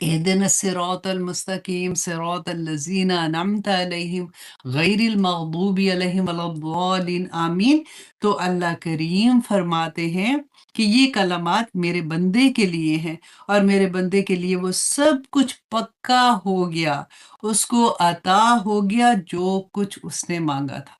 اهدنا الصراط المستقيم صراط الذين أنعمت عليهم غير المغضوب عليهم ولا الضالين آمین، تو اللہ کریم فرماتے ہیں کہ یہ کلمات میرے بندے کے لیے ہیں، اور میرے بندے کے لیے وہ سب کچھ پکا ہو گیا، اس کو عطا ہو گیا جو کچھ اس نے مانگا تھا۔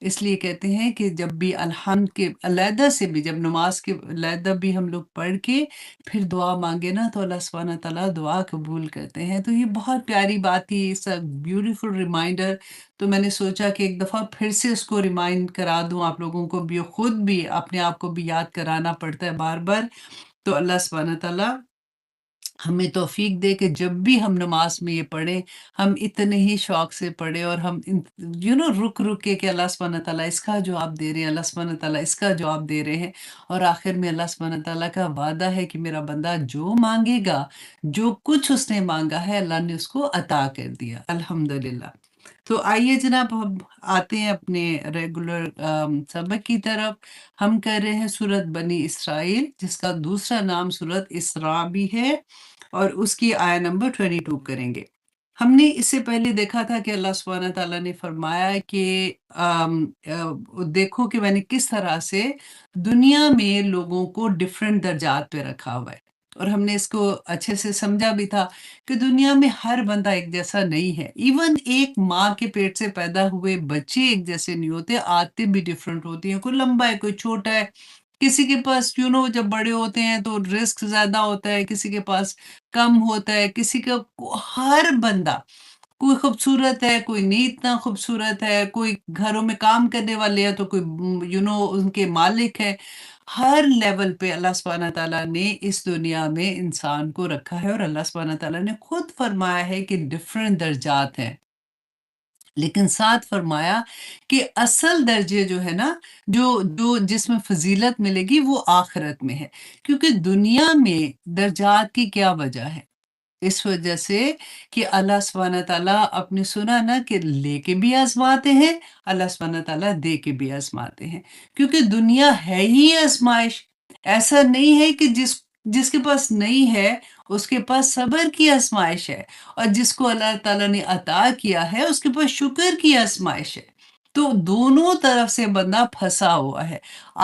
اس لیے کہتے ہیں کہ جب بھی الحمد کے علیحدہ سے بھی، جب نماز کے علیحدہ بھی ہم لوگ پڑھ کے پھر دعا مانگے نا، تو اللہ سبحانہ تعالیٰ دعا قبول کرتے ہیں۔ تو یہ بہت پیاری بات تھی، اس بیوٹیفل ریمائنڈر۔ تو میں نے سوچا کہ ایک دفعہ پھر سے اس کو ریمائنڈ کرا دوں آپ لوگوں کو بھی، خود بھی اپنے آپ کو بھی یاد کرانا پڑتا ہے بار بار۔ تو اللہ سبحانہ تعالیٰ ہمیں توفیق دے کہ جب بھی ہم نماز میں یہ پڑھیں، ہم اتنے ہی شوق سے پڑھیں، اور ہم رک رک کے کہ اللہ سبحانہ تعالیٰ اس کا جواب دے رہے ہیں، اللہ سبحانہ تعالیٰ اس کا جواب دے رہے ہیں، اور آخر میں اللہ سبحانہ تعالیٰ کا وعدہ ہے کہ میرا بندہ جو مانگے گا، جو کچھ اس نے مانگا ہے، اللہ نے اس کو عطا کر دیا، الحمدللہ۔ تو آئیے جناب، ہم آتے ہیں اپنے ریگولر سبق کی طرف۔ ہم کر رہے ہیں سورت بنی اسرائیل، جس کا دوسرا نام سورت اسراء بھی ہے، اور اس کی آیہ نمبر 22 کریں گے۔ ہم نے اس سے پہلے دیکھا تھا کہ اللہ سبحانہ تعالیٰ نے فرمایا کہ دیکھو کہ میں نے کس طرح سے دنیا میں لوگوں کو ڈیفرنٹ درجات پہ رکھا ہوا ہے، اور ہم نے اس کو اچھے سے سمجھا بھی تھا کہ دنیا میں ہر بندہ ایک جیسا نہیں ہے، ایون ایک ماں کے پیٹ سے پیدا ہوئے بچے ایک جیسے نہیں ہوتے، آتے بھی ڈیفرنٹ ہوتی ہیں، کوئی لمبا ہے کوئی چھوٹا ہے، کسی کے پاس جب بڑے ہوتے ہیں تو رسک زیادہ ہوتا ہے، کسی کے پاس کم ہوتا ہے، کسی کا ہر بندہ کوئی خوبصورت ہے، کوئی نہیں اتنا خوبصورت ہے، کوئی گھروں میں کام کرنے والے ہیں تو کوئی ان کے مالک ہے۔ ہر لیول پہ اللہ سبحانہ تعالیٰ نے اس دنیا میں انسان کو رکھا ہے، اور اللہ سبحانہ تعالیٰ نے خود فرمایا ہے کہ ڈیفرنٹ درجات ہیں، لیکن ساتھ فرمایا کہ اصل درجے جو ہے نا، جس میں فضیلت ملے گی وہ آخرت میں ہے، کیونکہ دنیا میں درجات کی کیا وجہ ہے؟ اس وجہ سے کہ اللہ سبحانہ تعالیٰ اپنے سنا نا کہ لے کے بھی آزماتے ہیں، اللہ سبحانہ تعالیٰ دے کے بھی آزماتے ہیں، کیونکہ دنیا ہے ہی آزمائش۔ ایسا نہیں ہے کہ جس کے پاس نہیں ہے اس کے پاس صبر کی آزمائش ہے، اور جس کو اللہ تعالیٰ نے عطا کیا ہے اس کے پاس شکر کی آزمائش ہے۔ تو دونوں طرف سے بندہ پھنسا ہوا ہے،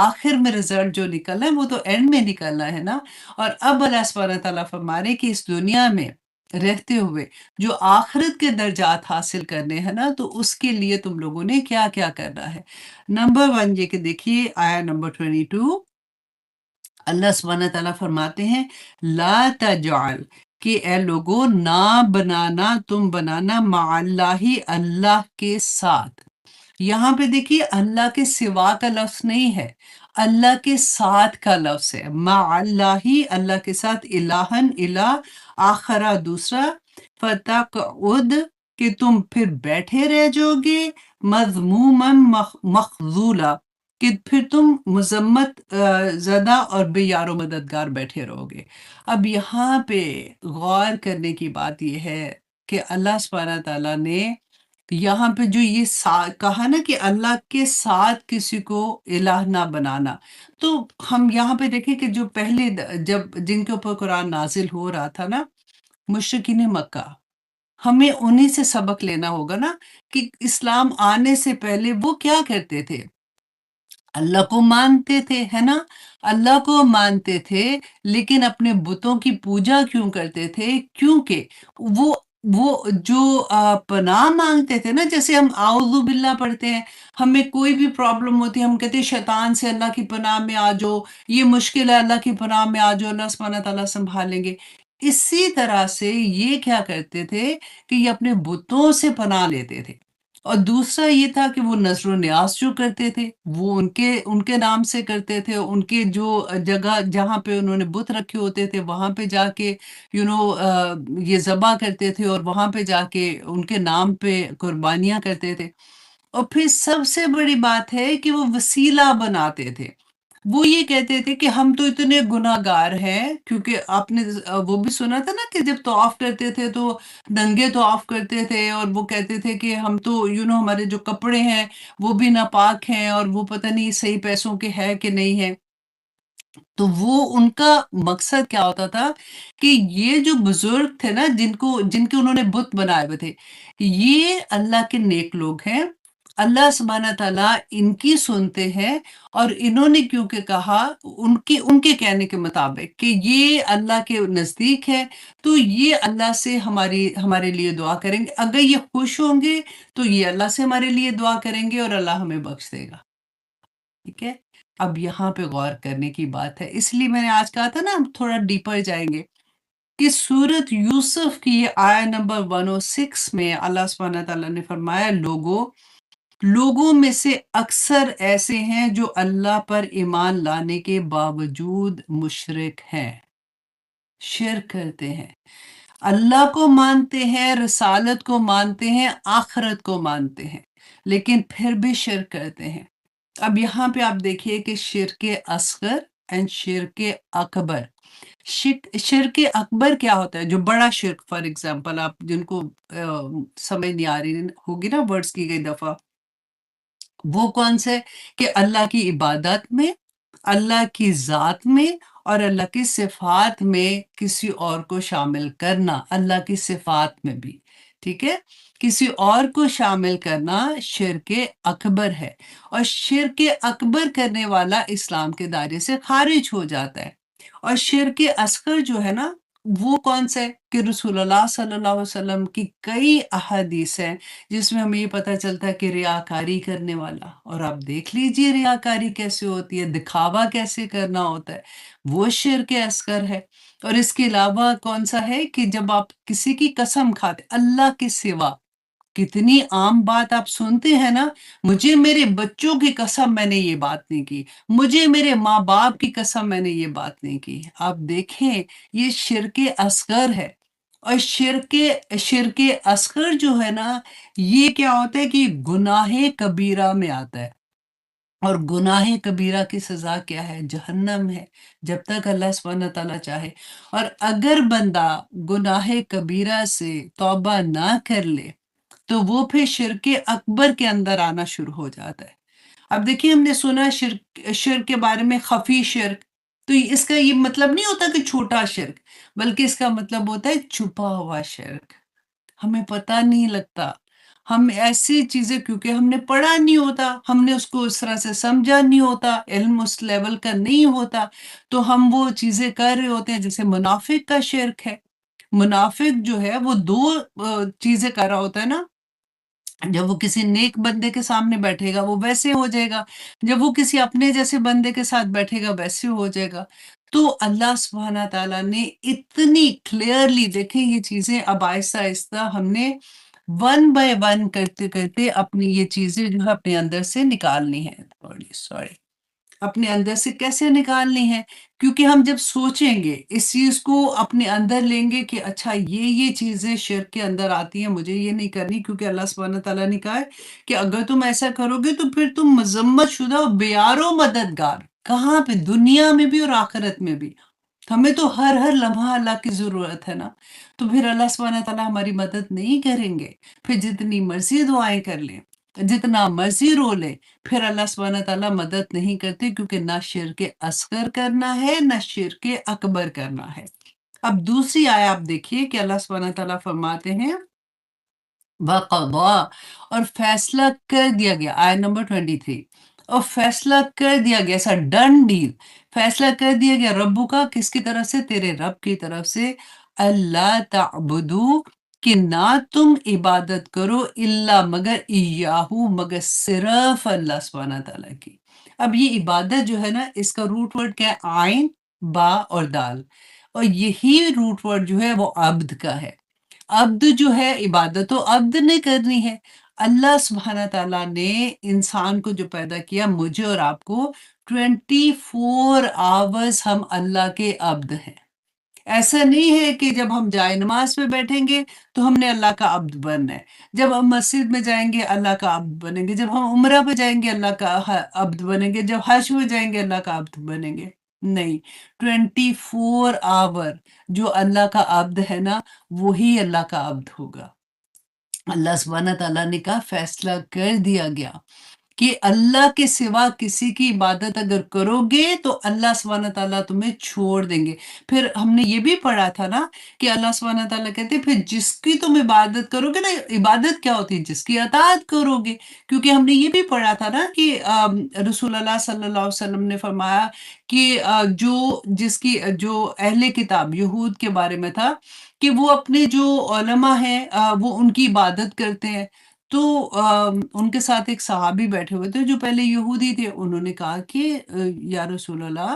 آخر میں رزلٹ جو نکلنا ہے وہ تو اینڈ میں نکلنا ہے نا۔ اور اب اللہ سبحانہ تعالیٰ فرما رہے کہ اس دنیا میں رہتے ہوئے جو آخرت کے درجات حاصل کرنے ہیں نا، تو اس کے لیے تم لوگوں نے کیا کیا کرنا ہے۔ نمبر 1 یہ کہ دیکھیے آیہ نمبر 22، اللہ سبحانہ تعالیٰ فرماتے ہیں لا تجعل، کہ اے لوگو نہ بنانا، تم بنانا مع اللہ، اللہ کے ساتھ۔ یہاں پہ دیکھیے اللہ کے سوا کا لفظ نہیں ہے، اللہ کے ساتھ کا لفظ ہے، مع اللہ، اللہ کے ساتھ، الہن، الہ، آخرہ دوسرا، فتقعد، کہ تم پھر بیٹھے رہ جاؤ گے، مذموما مخذولا، کہ پھر تم مذمت زدہ اور بے یار و مددگار بیٹھے رہو گے۔ اب یہاں پہ غور کرنے کی بات یہ ہے کہ اللہ سبحانہ تعالیٰ نے یہاں پہ جو یہ کہا نا کہ اللہ کے ساتھ کسی کو الہ نہ بنانا، تو ہم یہاں پہ دیکھیں کہ جو پہلے جن کے اوپر قرآن نازل ہو رہا تھا نا، مشرکین مکہ، ہمیں انہی سے سبق لینا ہوگا نا کہ اسلام آنے سے پہلے وہ کیا کرتے تھے؟ اللہ کو مانتے تھے، ہے نا، اللہ کو مانتے تھے، لیکن اپنے بتوں کی پوجا کیوں کرتے تھے؟ کیونکہ وہ جو پناہ مانگتے تھے نا، جیسے ہم اعوذ باللہ پڑھتے ہیں، ہمیں کوئی بھی پرابلم ہوتی ہے ہم کہتے ہیں شیطان سے اللہ کی پناہ میں آ جاؤ، یہ مشکل ہے اللہ کی پناہ میں آ جاؤ، اللہ سبحانہ تعالیٰ سنبھالیں گے۔ اسی طرح سے یہ کیا کرتے تھے کہ یہ اپنے بتوں سے پناہ لیتے تھے، اور دوسرا یہ تھا کہ وہ نذر و نیاز جو کرتے تھے وہ ان کے نام سے کرتے تھے، ان کے جو جگہ جہاں پہ انہوں نے بت رکھے ہوتے تھے وہاں پہ جا کے یہ ذبح کرتے تھے، اور وہاں پہ جا کے ان کے نام پہ قربانیاں کرتے تھے۔ اور پھر سب سے بڑی بات ہے کہ وہ وسیلہ بناتے تھے، وہ یہ کہتے تھے کہ ہم تو اتنے گناہگار ہیں کیونکہ آپ نے وہ بھی سنا تھا نا کہ جب طواف کرتے تھے تو ننگے طواف کرتے تھے اور وہ کہتے تھے کہ ہم تو ہمارے جو کپڑے ہیں وہ بھی ناپاک ہیں اور وہ پتہ نہیں صحیح پیسوں کے ہے کہ نہیں ہے۔ تو وہ ان کا مقصد کیا ہوتا تھا کہ یہ جو بزرگ تھے نا جن کے انہوں نے بت بنائے ہوئے تھے، یہ اللہ کے نیک لوگ ہیں۔ اللہ سبحانہ تعالیٰ ان کی سنتے ہیں اور انہوں نے کیونکہ کہا ان کے کہنے کے مطابق کہ یہ اللہ کے نزدیک ہے تو یہ اللہ سے ہمارے لیے دعا کریں گے۔ اگر یہ خوش ہوں گے تو یہ اللہ سے ہمارے لیے دعا کریں گے اور اللہ ہمیں بخش دے گا۔ ٹھیک ہے؟ اب یہاں پہ غور کرنے کی بات ہے، اس لیے میں نے آج کہا تھا نا ہم تھوڑا ڈیپر جائیں گے کہ سورت یوسف کی آیت نمبر 106 میں اللہ سبحانہ تعالیٰ نے فرمایا لوگوں میں سے اکثر ایسے ہیں جو اللہ پر ایمان لانے کے باوجود مشرک ہیں، شرک کرتے ہیں، اللہ کو مانتے ہیں، رسالت کو مانتے ہیں، آخرت کو مانتے ہیں، لیکن پھر بھی شرک کرتے ہیں۔ اب یہاں پہ آپ دیکھیے کہ شرک اصغر اینڈ شرک اکبر۔ شرک اکبر کیا ہوتا ہے؟ جو بڑا شرک، فار ایگزامپل آپ جن کو سمجھ نہیں آ رہی ہوگی نا ورڈز کی گئی دفعہ، وہ کون سے کہ اللہ کی عبادت میں، اللہ کی ذات میں اور اللہ کی صفات میں کسی اور کو شامل کرنا، اللہ کی صفات میں بھی، ٹھیک ہے؟ کسی اور کو شامل کرنا شرک اکبر ہے، اور شرک اکبر کرنے والا اسلام کے دائرے سے خارج ہو جاتا ہے۔ اور شرک اصغر جو ہے نا وہ کون سا ہے کہ رسول اللہ صلی اللہ علیہ وسلم کی کئی احادیث ہیں جس میں ہمیں یہ پتہ چلتا ہے کہ ریاکاری کرنے والا، اور آپ دیکھ لیجئے ریاکاری کیسے ہوتی ہے، دکھاوا کیسے کرنا ہوتا ہے، وہ شرک اصغر ہے۔ اور اس کے علاوہ کون سا ہے کہ جب آپ کسی کی قسم کھاتے اللہ کے سوا، کتنی عام بات آپ سنتے ہیں نا، مجھے میرے بچوں کی قسم میں نے یہ بات نہیں کی، مجھے میرے ماں باپ کی قسم میں نے یہ بات نہیں کی۔ آپ دیکھیں یہ شرک اصغر ہے۔ اور شرک اصغر جو ہے نا یہ کیا ہوتا ہے کہ گناہ کبیرہ میں آتا ہے، اور گناہ کبیرہ کی سزا کیا ہے؟ جہنم ہے، جب تک اللہ سبحانہ تعالیٰ چاہے۔ اور اگر بندہ گناہ کبیرہ سے توبہ نہ کر لے تو وہ پھر شرک اکبر کے اندر آنا شروع ہو جاتا ہے۔ اب دیکھیے ہم نے سنا شرک کے بارے میں، خفی شرک، تو اس کا یہ مطلب نہیں ہوتا کہ چھوٹا شرک، بلکہ اس کا مطلب ہوتا ہے چھپا ہوا شرک، ہمیں پتہ نہیں لگتا۔ ہم ایسی چیزیں کیونکہ ہم نے پڑھا نہیں ہوتا، ہم نے اس کو اس طرح سے سمجھا نہیں ہوتا، علم اس لیول کا نہیں ہوتا، تو ہم وہ چیزیں کر رہے ہوتے ہیں۔ جیسے منافق کا شرک ہے، منافق جو ہے وہ دو چیزیں کر رہا ہوتا ہے نا، جب وہ کسی نیک بندے کے سامنے بیٹھے گا وہ ویسے ہو جائے گا، جب وہ کسی اپنے جیسے بندے کے ساتھ بیٹھے گا ویسے ہو جائے گا۔ تو اللہ سبحانہ تعالیٰ نے اتنی کلیئرلی دیکھیں یہ چیزیں، اب آہستہ آہستہ ہم نے ون بائی ون کرتے کرتے اپنی یہ چیزیں جو ہے اپنے اندر سے نکالنی ہے، سوری اپنے اندر سے کیسے نکالنی ہے؟ کیونکہ ہم جب سوچیں گے اس چیز کو اپنے اندر لیں گے کہ اچھا یہ چیزیں شرک کے اندر آتی ہیں، مجھے یہ نہیں کرنی، کیونکہ اللہ سبحانہ تعالیٰ نے کہا ہے کہ اگر تم ایسا کرو گے تو پھر تم مذمت شدہ اور بیار و مددگار، کہاں پہ؟ دنیا میں بھی اور آخرت میں بھی۔ ہمیں تو ہر لمحہ اللہ کی ضرورت ہے نا، تو پھر اللہ سبحانہ تعالیٰ ہماری مدد نہیں کریں گے، پھر جتنی مرضی دعائیں کر لیں، جتنا مرضی رو لے، پھر اللہ سبحانہ تعالیٰ مدد نہیں کرتے، کیونکہ نہ شرک اصغر کرنا ہے نہ شرک اکبر کرنا ہے۔ اب دوسری آیت آپ دیکھیے کہ اللہ سبحانہ تعالیٰ فرماتے ہیں وَقَضَى، اور فیصلہ کر دیا گیا، آیت نمبر 23، اور فیصلہ کر دیا گیا، ایسا ڈن ڈیل، فیصلہ کر دیا گیا ربو کا، کس کی طرف سے؟ تیرے رب کی طرف سے، اللہ تعبدو، کہ نہ تم عبادت کرو الا مگر ایاہو، مگر صرف اللہ سبحانہ تعالیٰ کی۔ اب یہ عبادت جو ہے نا اس کا روٹ ورڈ کیا ہے؟ عین، با اور دال، اور یہی روٹ ورڈ جو ہے وہ عبد کا ہے۔ عبد جو ہے عبادت تو عبد نے کرنی ہے۔ اللہ سبحانہ تعالیٰ نے انسان کو جو پیدا کیا، مجھے اور آپ کو، 24 آورز ہم اللہ کے عبد ہیں، ایسا نہیں ہے کہ جب ہم جائے نماز پہ بیٹھیں گے تو ہم نے اللہ کا عبد بننا ہے، جب ہم مسجد میں جائیں گے اللہ کا عبد بنیں گے، جب ہم عمرہ پہ جائیں گے اللہ کا عبد بنیں گے، جب حج پہ جائیں گے اللہ کا عبد بنیں گے، نہیں، 24 آور جو اللہ کا عبد ہے نا وہی اللہ کا عبد ہوگا۔ اللہ سبحانہ تعالیٰ نے کہا فیصلہ کر دیا گیا کہ اللہ کے سوا کسی کی عبادت اگر کرو گے تو اللہ سبحانہ تعالیٰ تمہیں چھوڑ دیں گے۔ پھر ہم نے یہ بھی پڑھا تھا نا کہ اللہ سبحانہ تعالیٰ کہتے ہیں پھر جس کی تم عبادت کرو گے نا، عبادت کیا ہوتی ہے؟ جس کی اطاعت کرو گے، کیونکہ ہم نے یہ بھی پڑھا تھا نا کہ رسول اللہ صلی اللہ علیہ وسلم نے فرمایا کہ جو اہل کتاب یہود کے بارے میں تھا کہ وہ اپنے جو علماء ہیں وہ ان کی عبادت کرتے ہیں۔ تو ان کے ساتھ ایک صحابی بیٹھے ہوئے تھے جو پہلے یہودی تھے، انہوں نے کہا کہ یا رسول اللہ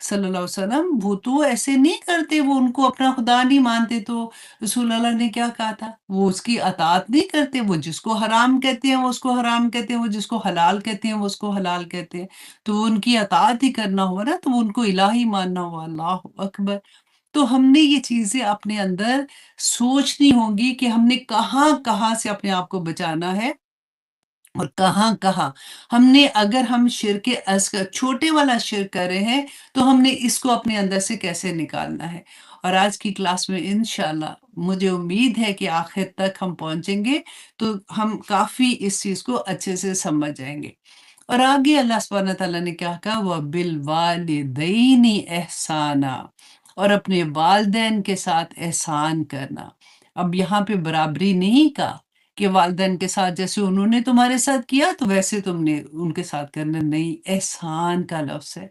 صلی اللہ علیہ وسلم وہ تو ایسے نہیں کرتے، وہ ان کو اپنا خدا نہیں مانتے۔ تو رسول اللہ نے کیا کہا تھا؟ وہ اس کی اطاعت نہیں کرتے، وہ جس کو حرام کہتے ہیں وہ اس کو حرام کہتے ہیں، وہ جس کو حلال کہتے ہیں وہ اس کو حلال کہتے ہیں، تو وہ ان کی اطاعت ہی کرنا ہوا نا، تو وہ ان کو الہی ماننا ہوا۔ اللہ اکبر! تو ہم نے یہ چیزیں اپنے اندر سوچنی ہوں گی کہ ہم نے کہاں کہاں سے اپنے آپ کو بچانا ہے اور کہاں کہاں ہم نے، اگر ہم شرک اصغر چھوٹے والا شرک کر رہے ہیں تو ہم نے اس کو اپنے اندر سے کیسے نکالنا ہے۔ اور آج کی کلاس میں انشاءاللہ مجھے امید ہے کہ آخر تک ہم پہنچیں گے تو ہم کافی اس چیز کو اچھے سے سمجھ جائیں گے۔ اور آگے اللہ سبحانہ تعالیٰ نے کیا کہا؟ وَبِالْوَالِدَيْنِ احسانہ، اور اپنے والدین کے ساتھ احسان کرنا۔ اب یہاں پہ برابری نہیں کہا کہ والدین کے ساتھ جیسے انہوں نے تمہارے ساتھ کیا تو ویسے تم نے ان کے ساتھ کرنا، نہیں، احسان کا لفظ ہے۔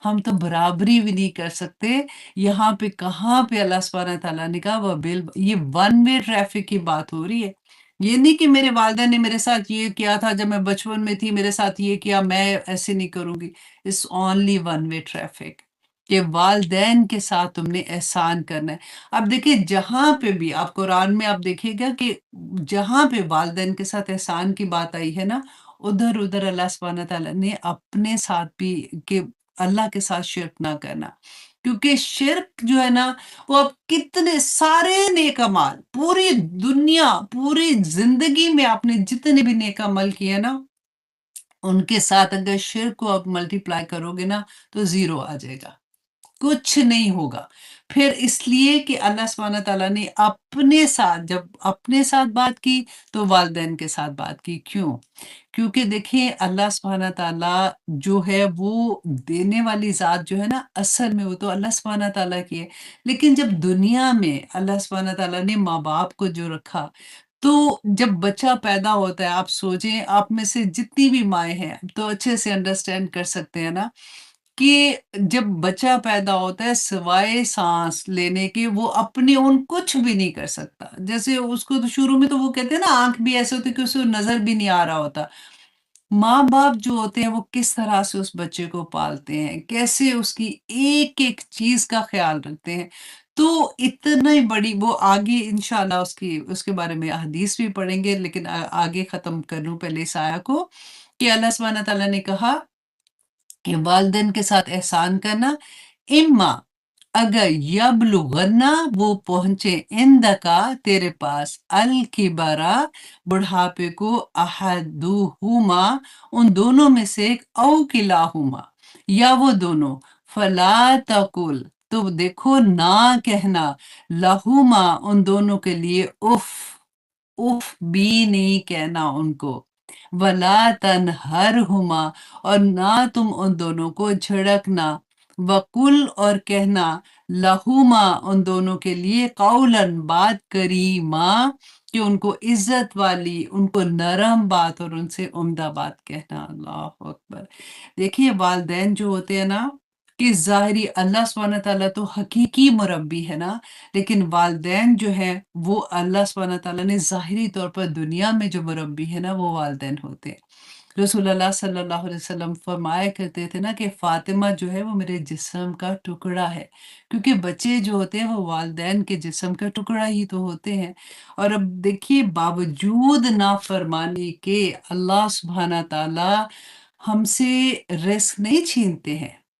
ہم تو برابری بھی نہیں کر سکتے۔ یہاں پہ کہاں پہ اللہ سبحانہ تعالیٰ نے کہا یہ ون وے ٹریفک کی بات ہو رہی ہے۔ یہ نہیں کہ میرے والدین نے میرے ساتھ یہ کیا تھا جب میں بچپن میں تھی، میرے ساتھ یہ کیا، میں ایسے نہیں کروں گی۔ It's only one way traffic کہ والدین کے ساتھ تم نے احسان کرنا ہے۔ اب دیکھیں جہاں پہ بھی آپ قرآن میں آپ دیکھیے گا کہ جہاں پہ والدین کے ساتھ احسان کی بات آئی ہے نا، ادھر ادھر اللہ سبحانہ تعالیٰ نے اپنے ساتھ بھی کہ اللہ کے ساتھ شرک نہ کرنا، کیونکہ شرک جو ہے نا وہ اب کتنے سارے نیک عمال، پوری دنیا پوری زندگی میں آپ نے جتنے بھی نیک عمل کیے نا ان کے ساتھ اگر شرک کو آپ ملٹیپلائی کرو گے نا تو زیرو آ جائے گا، کچھ نہیں ہوگا۔ پھر اس لیے کہ اللہ سبحانہ تعالیٰ نے اپنے ساتھ، جب اپنے ساتھ بات کی تو والدین کے ساتھ بات کی، کیوں؟ کیونکہ دیکھیں اللہ سبحانہ تعالیٰ جو ہے وہ دینے والی ذات جو ہے نا، اصل میں وہ تو اللہ سبحانہ تعالیٰ کی ہے، لیکن جب دنیا میں اللہ سبحانہ تعالیٰ نے ماں باپ کو جو رکھا تو جب بچہ پیدا ہوتا ہے، آپ سوچیں آپ میں سے جتنی بھی مائیں ہیں تو اچھے سے انڈرسٹینڈ کر سکتے ہیں نا کہ جب بچہ پیدا ہوتا ہے سوائے سانس لینے کے وہ اپنے اون کچھ بھی نہیں کر سکتا۔ جیسے اس کو تو شروع میں تو وہ کہتے ہیں نا آنکھ بھی ایسے ہوتی کہ اسے نظر بھی نہیں آ رہا ہوتا۔ ماں باپ جو ہوتے ہیں وہ کس طرح سے اس بچے کو پالتے ہیں، کیسے اس کی ایک ایک چیز کا خیال رکھتے ہیں، تو اتنی بڑی وہ آگے انشاءاللہ اس کے بارے میں حدیث بھی پڑھیں گے، لیکن آگے ختم کر لوں پہلے اس آیا کو کہ اللہ سبحانہ تعالیٰ نے کہا کہ والدین کے ساتھ احسان کرنا، اما اگر یبلغنا وہ پہنچے اندکا تیرے پاس الکبرا بڑھاپے کو، احدہما ان دونوں میں سے ایک، او کلاہما یا وہ دونوں، فلا تقل تو دیکھو نہ کہنا، لہما ان دونوں کے لیے، اف اف بھی نہیں کہنا ان کو، ولا تنہرہما اور نہ تم ان دونوں کو جھڑکنا، وقل اور کہنا، لہما ان دونوں کے لیے، قولاً بات کریما کہ ان کو عزت والی، ان کو نرم بات اور ان سے عمدہ بات کہنا۔ اللہ اکبر! دیکھیے والدین جو ہوتے ہیں نا کہ ظاہری اللہ سبحانہ تعالیٰ تو حقیقی مربی ہے نا، لیکن والدین جو ہیں وہ اللہ سبحانہ تعالیٰ نے ظاہری طور پر دنیا میں جو مربی ہے نا وہ والدین ہوتے ہیں۔ رسول اللہ صلی اللہ علیہ وسلم فرمایا کرتے تھے نا کہ فاطمہ جو ہے وہ میرے جسم کا ٹکڑا ہے، کیونکہ بچے جو ہوتے ہیں وہ والدین کے جسم کا ٹکڑا ہی تو ہوتے ہیں۔ اور اب دیکھیے باوجود نافرمانی کے اللہ سبحانہ تعالیٰ ہم سے رزق نہیں چھینتے ہیں،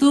تو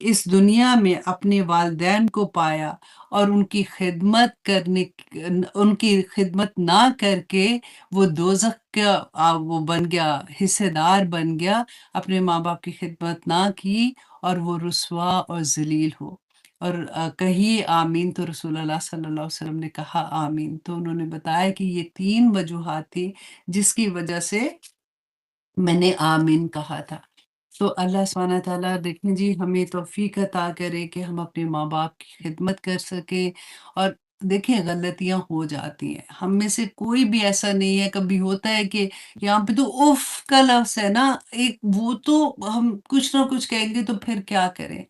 اس دنیا میں اپنے والدین کو پایا اور ان کی خدمت نہ کر کے وہ دوزخ کا وہ بن گیا، حصے دار بن گیا، اپنے ماں باپ کی خدمت نہ کی اور وہ رسوا اور ذلیل ہو۔ اور کہیے آمین، تو رسول اللہ صلی اللہ علیہ وسلم نے کہا آمین، تو انہوں نے بتایا کہ یہ 3 وجوہات تھی جس کی وجہ سے میں نے آمین کہا تھا۔ تو اللہ سبحانہ تعالیٰ دیکھیں جی ہمیں توفیق عطا کرے کہ ہم اپنے ماں باپ کی خدمت کر سکیں، اور دیکھیں غلطیاں ہو جاتی ہیں، ہم میں سے کوئی بھی ایسا نہیں ہے، کبھی ہوتا ہے کہ یہاں پہ تو اف کا لفظ ہے نا، ایک وہ تو ہم کچھ نہ کچھ کہیں گے تو پھر کیا کریں،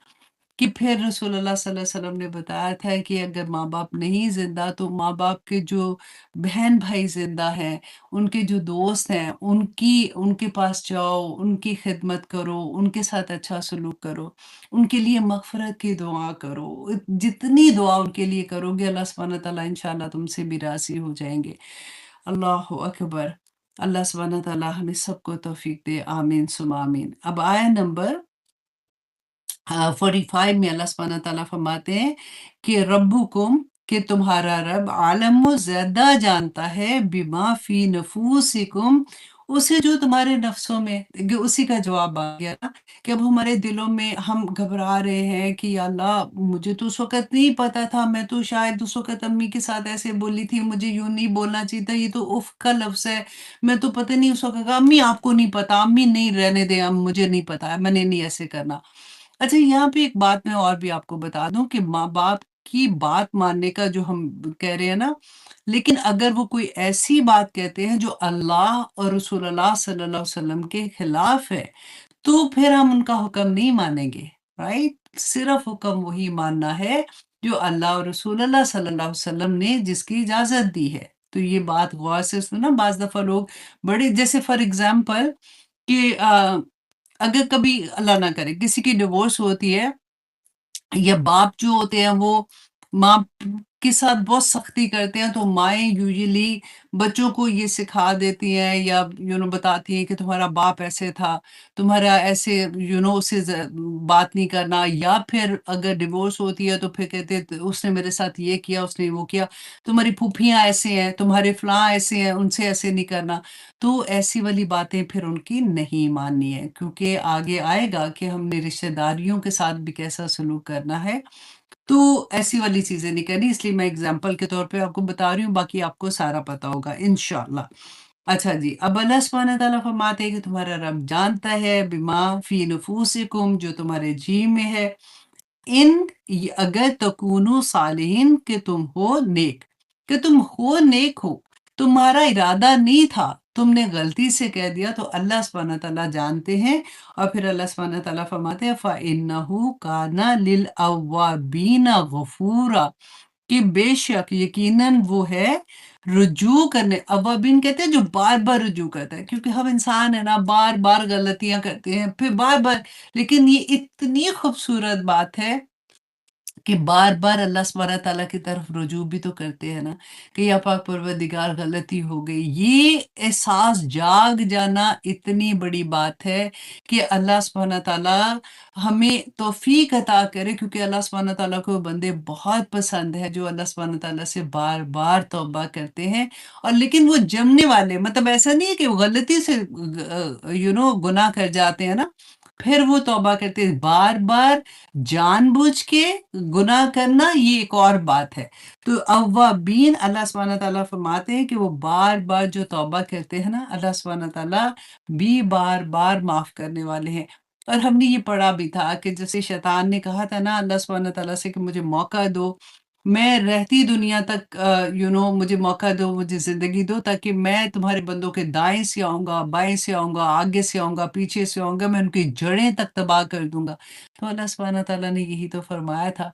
کہ پھر رسول اللہ صلی اللہ علیہ وسلم نے بتایا تھا کہ اگر ماں باپ نہیں زندہ تو ماں باپ کے جو بہن بھائی زندہ ہیں، ان کے جو دوست ہیں، ان کے پاس جاؤ، ان کی خدمت کرو، ان کے ساتھ اچھا سلوک کرو، ان کے لیے مغفرت کی دعا کرو، جتنی دعا ان کے لیے کرو گے اللہ سبحانہ تعالیٰ انشاءاللہ تم سے بھی راضی ہو جائیں گے۔ اللہ اکبر۔ اللہ سبحانہ تعالیٰ ہمیں سب کو توفیق دے، آمین ثم آمین۔ اب آیا نمبر 45 میں اللہ سبحانہ تعالیٰ فرماتے ہیں کہ ربکم، کہ تمہارا رب عالم و زیادہ جانتا ہے بما فی نفوسکم، اسے جو تمہارے نفسوں میں، کہ اسی کا جواب آ گیا نا، کہ اب ہمارے دلوں میں ہم گھبرا رہے ہیں کہ یا اللہ مجھے تو اس وقت نہیں پتا تھا، میں تو شاید اس وقت امی کے ساتھ ایسے بولی تھی، مجھے یوں نہیں بولنا چاہیے تھا، یہ تو اف کا لفظ ہے، میں تو پتہ نہیں اس وقت کہا امی آپ کو نہیں پتا، امی نہیں رہنے دیں، مجھے نہیں پتا ہے، میں نے نہیں ایسے کرنا۔ اچھا یہاں پہ ایک بات میں اور بھی آپ کو بتا دوں کہ ماں باپ کی بات ماننے کا جو ہم کہہ رہے ہیں نا، لیکن اگر وہ کوئی ایسی بات کہتے ہیں جو اللہ اور رسول اللہ صلی اللہ علیہ وسلم کے خلاف ہے، تو پھر ہم ان کا حکم نہیں مانیں گے، رائٹ؟ صرف حکم وہی ماننا ہے جو اللہ اور رسول اللہ صلی اللہ علیہ وسلم نے جس کی اجازت دی ہے۔ تو یہ بات غور سے سننا، بعض دفعہ لوگ بڑے، جیسے فار ایگزامپل کہ اگر کبھی اللہ نہ کرے کسی کی ڈیورس ہوتی ہے، یا باپ جو ہوتے ہیں وہ ماں کے ساتھ بہت سختی کرتے ہیں، تو مائیں یوزلی بچوں کو یہ سکھا دیتی ہیں یا بتاتی ہیں کہ تمہارا باپ ایسے تھا، تمہارا ایسے اسے بات نہیں کرنا، یا پھر اگر ڈیورس ہوتی ہے تو پھر کہتے ہیں اس نے میرے ساتھ یہ کیا، اس نے وہ کیا، تمہاری پھوپھیاں ایسے ہیں، تمہارے فلاں ایسے ہیں، ان سے ایسے نہیں کرنا۔ تو ایسی والی باتیں پھر ان کی نہیں ماننی ہے، کیونکہ آگے آئے گا کہ ہم نے رشتہ داریوں کے ساتھ بھی کیسا سلوک کرنا ہے، تو ایسی والی چیزیں نہیں کرنی، اس لیے میں اگزامپل کے طور پہ آپ کو بتا رہی ہوں، باقی آپ کو سارا پتا ہوگا انشاءاللہ۔ اچھا جی، اب اللہ سبحانہ تعالیٰ فرماتے ہیں کہ تمہارا رب جانتا ہے بما فی نفوسکم، جو تمہارے جی میں ہے، اگر تکونو صالحین، کہ تم ہو نیک، کہ تم ہو نیک ہو، تمہارا ارادہ نہیں تھا، تم نے غلطی سے کہہ دیا، تو اللہ سبحانہ تعالیٰ جانتے ہیں، اور پھر اللہ سبحانہ تعالیٰ فرماتے ہیں فَإِنَّهُ كَانَ لِلْأَوَّابِينَ غَفُورًا، کہ بے شک یقیناً وہ ہے رجوع کرنے، اوابین کہتے ہیں جو بار بار رجوع کرتا ہے، کیونکہ ہم انسان ہیں نا، بار بار غلطیاں کرتے ہیں، پھر بار بار، لیکن یہ اتنی خوبصورت بات ہے کہ بار بار اللہ سبحانہ تعالیٰ کی طرف رجوع بھی تو کرتے ہیں نا، کہ یا پاک پروردگار غلطی ہو گئی، یہ احساس جاگ جانا اتنی بڑی بات ہے کہ اللہ سبحانہ تعالیٰ ہمیں توفیق عطا کرے، کیونکہ اللہ سبحانہ تعالیٰ کو بندے بہت پسند ہے جو اللہ سبحانہ تعالیٰ سے بار بار توبہ کرتے ہیں، اور لیکن وہ جمنے والے، مطلب ایسا نہیں ہے کہ وہ غلطی سے گناہ کر جاتے ہیں نا، پھر وہ توبہ کرتے ہیں بار بار، جان بوجھ کے گناہ کرنا یہ ایک اور بات ہے۔ تو اوابین، اللہ سبحانہ تعالیٰ فرماتے ہیں کہ وہ بار بار جو توبہ کرتے ہیں نا، اللہ سبحانہ تعالیٰ بھی بار بار معاف کرنے والے ہیں۔ اور ہم نے یہ پڑھا بھی تھا کہ جیسے شیطان نے کہا تھا نا اللہ سبحانہ تعالیٰ سے کہ مجھے موقع دو، میں رہتی دنیا تک مجھے موقع دو، مجھے زندگی دو، تاکہ میں تمہارے بندوں کے دائیں سے آؤں گا، بائیں سے آؤں گا، آگے سے آؤں گا، پیچھے سے آؤں گا، میں ان کی جڑیں تک تباہ کر دوں گا۔ تو اللہ سبحانہ تعالیٰ نے یہی تو فرمایا تھا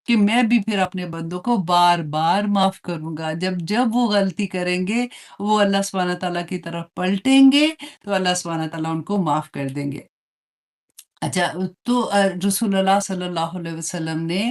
کہ میں بھی پھر اپنے بندوں کو بار بار معاف کروں گا، جب جب وہ غلطی کریں گے، وہ اللہ سبحانہ تعالیٰ کی طرف پلٹیں گے، تو اللہ سبحانہ تعالیٰ ان کو معاف کر دیں گے۔ اچھا، تو رسول اللہ صلی اللہ علیہ وسلم نے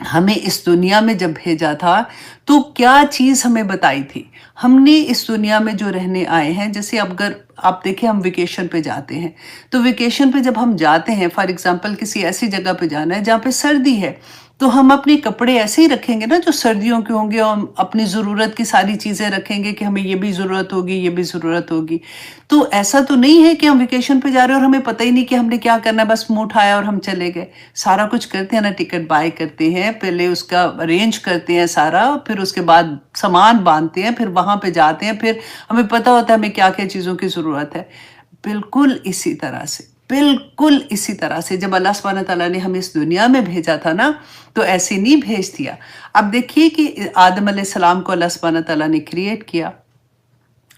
ہمیں اس دنیا میں جب بھیجا تھا تو کیا چیز ہمیں بتائی تھی؟ ہم نے اس دنیا میں جو رہنے آئے ہیں، جیسے اب اگر آپ دیکھیں ہم ویکیشن پہ جاتے ہیں، تو ویکیشن پہ جب ہم جاتے ہیں، فار ایگزامپل کسی ایسی جگہ پہ جانا ہے جہاں پہ سردی ہے، تو ہم اپنے کپڑے ایسے ہی رکھیں گے نا جو سردیوں کے ہوں گے، اور ہم اپنی ضرورت کی ساری چیزیں رکھیں گے کہ ہمیں یہ بھی ضرورت ہوگی، یہ بھی ضرورت ہوگی۔ تو ایسا تو نہیں ہے کہ ہم ویکیشن پہ جا رہے ہیں اور ہمیں پتہ ہی نہیں کہ ہم نے کیا کرنا ہے، بس منہ اٹھایا اور ہم چلے گئے۔ سارا کچھ کرتے ہیں نا، ٹکٹ بائی کرتے ہیں، پہلے اس کا ارینج کرتے ہیں سارا، پھر اس کے بعد سامان باندھتے ہیں، پھر وہاں پہ جاتے ہیں، پھر ہمیں پتہ ہوتا ہے ہمیں کیا کیا چیزوں کی ضرورت ہے۔ بالکل اسی طرح سے، بالکل اسی طرح سے جب اللہ سبحانہ تعالیٰ نے ہمیں اس دنیا میں بھیجا تھا نا، تو ایسے نہیں بھیج دیا۔ اب دیکھیے کہ آدم علیہ السلام کو اللہ سبحانہ تعالیٰ نے کریٹ کیا،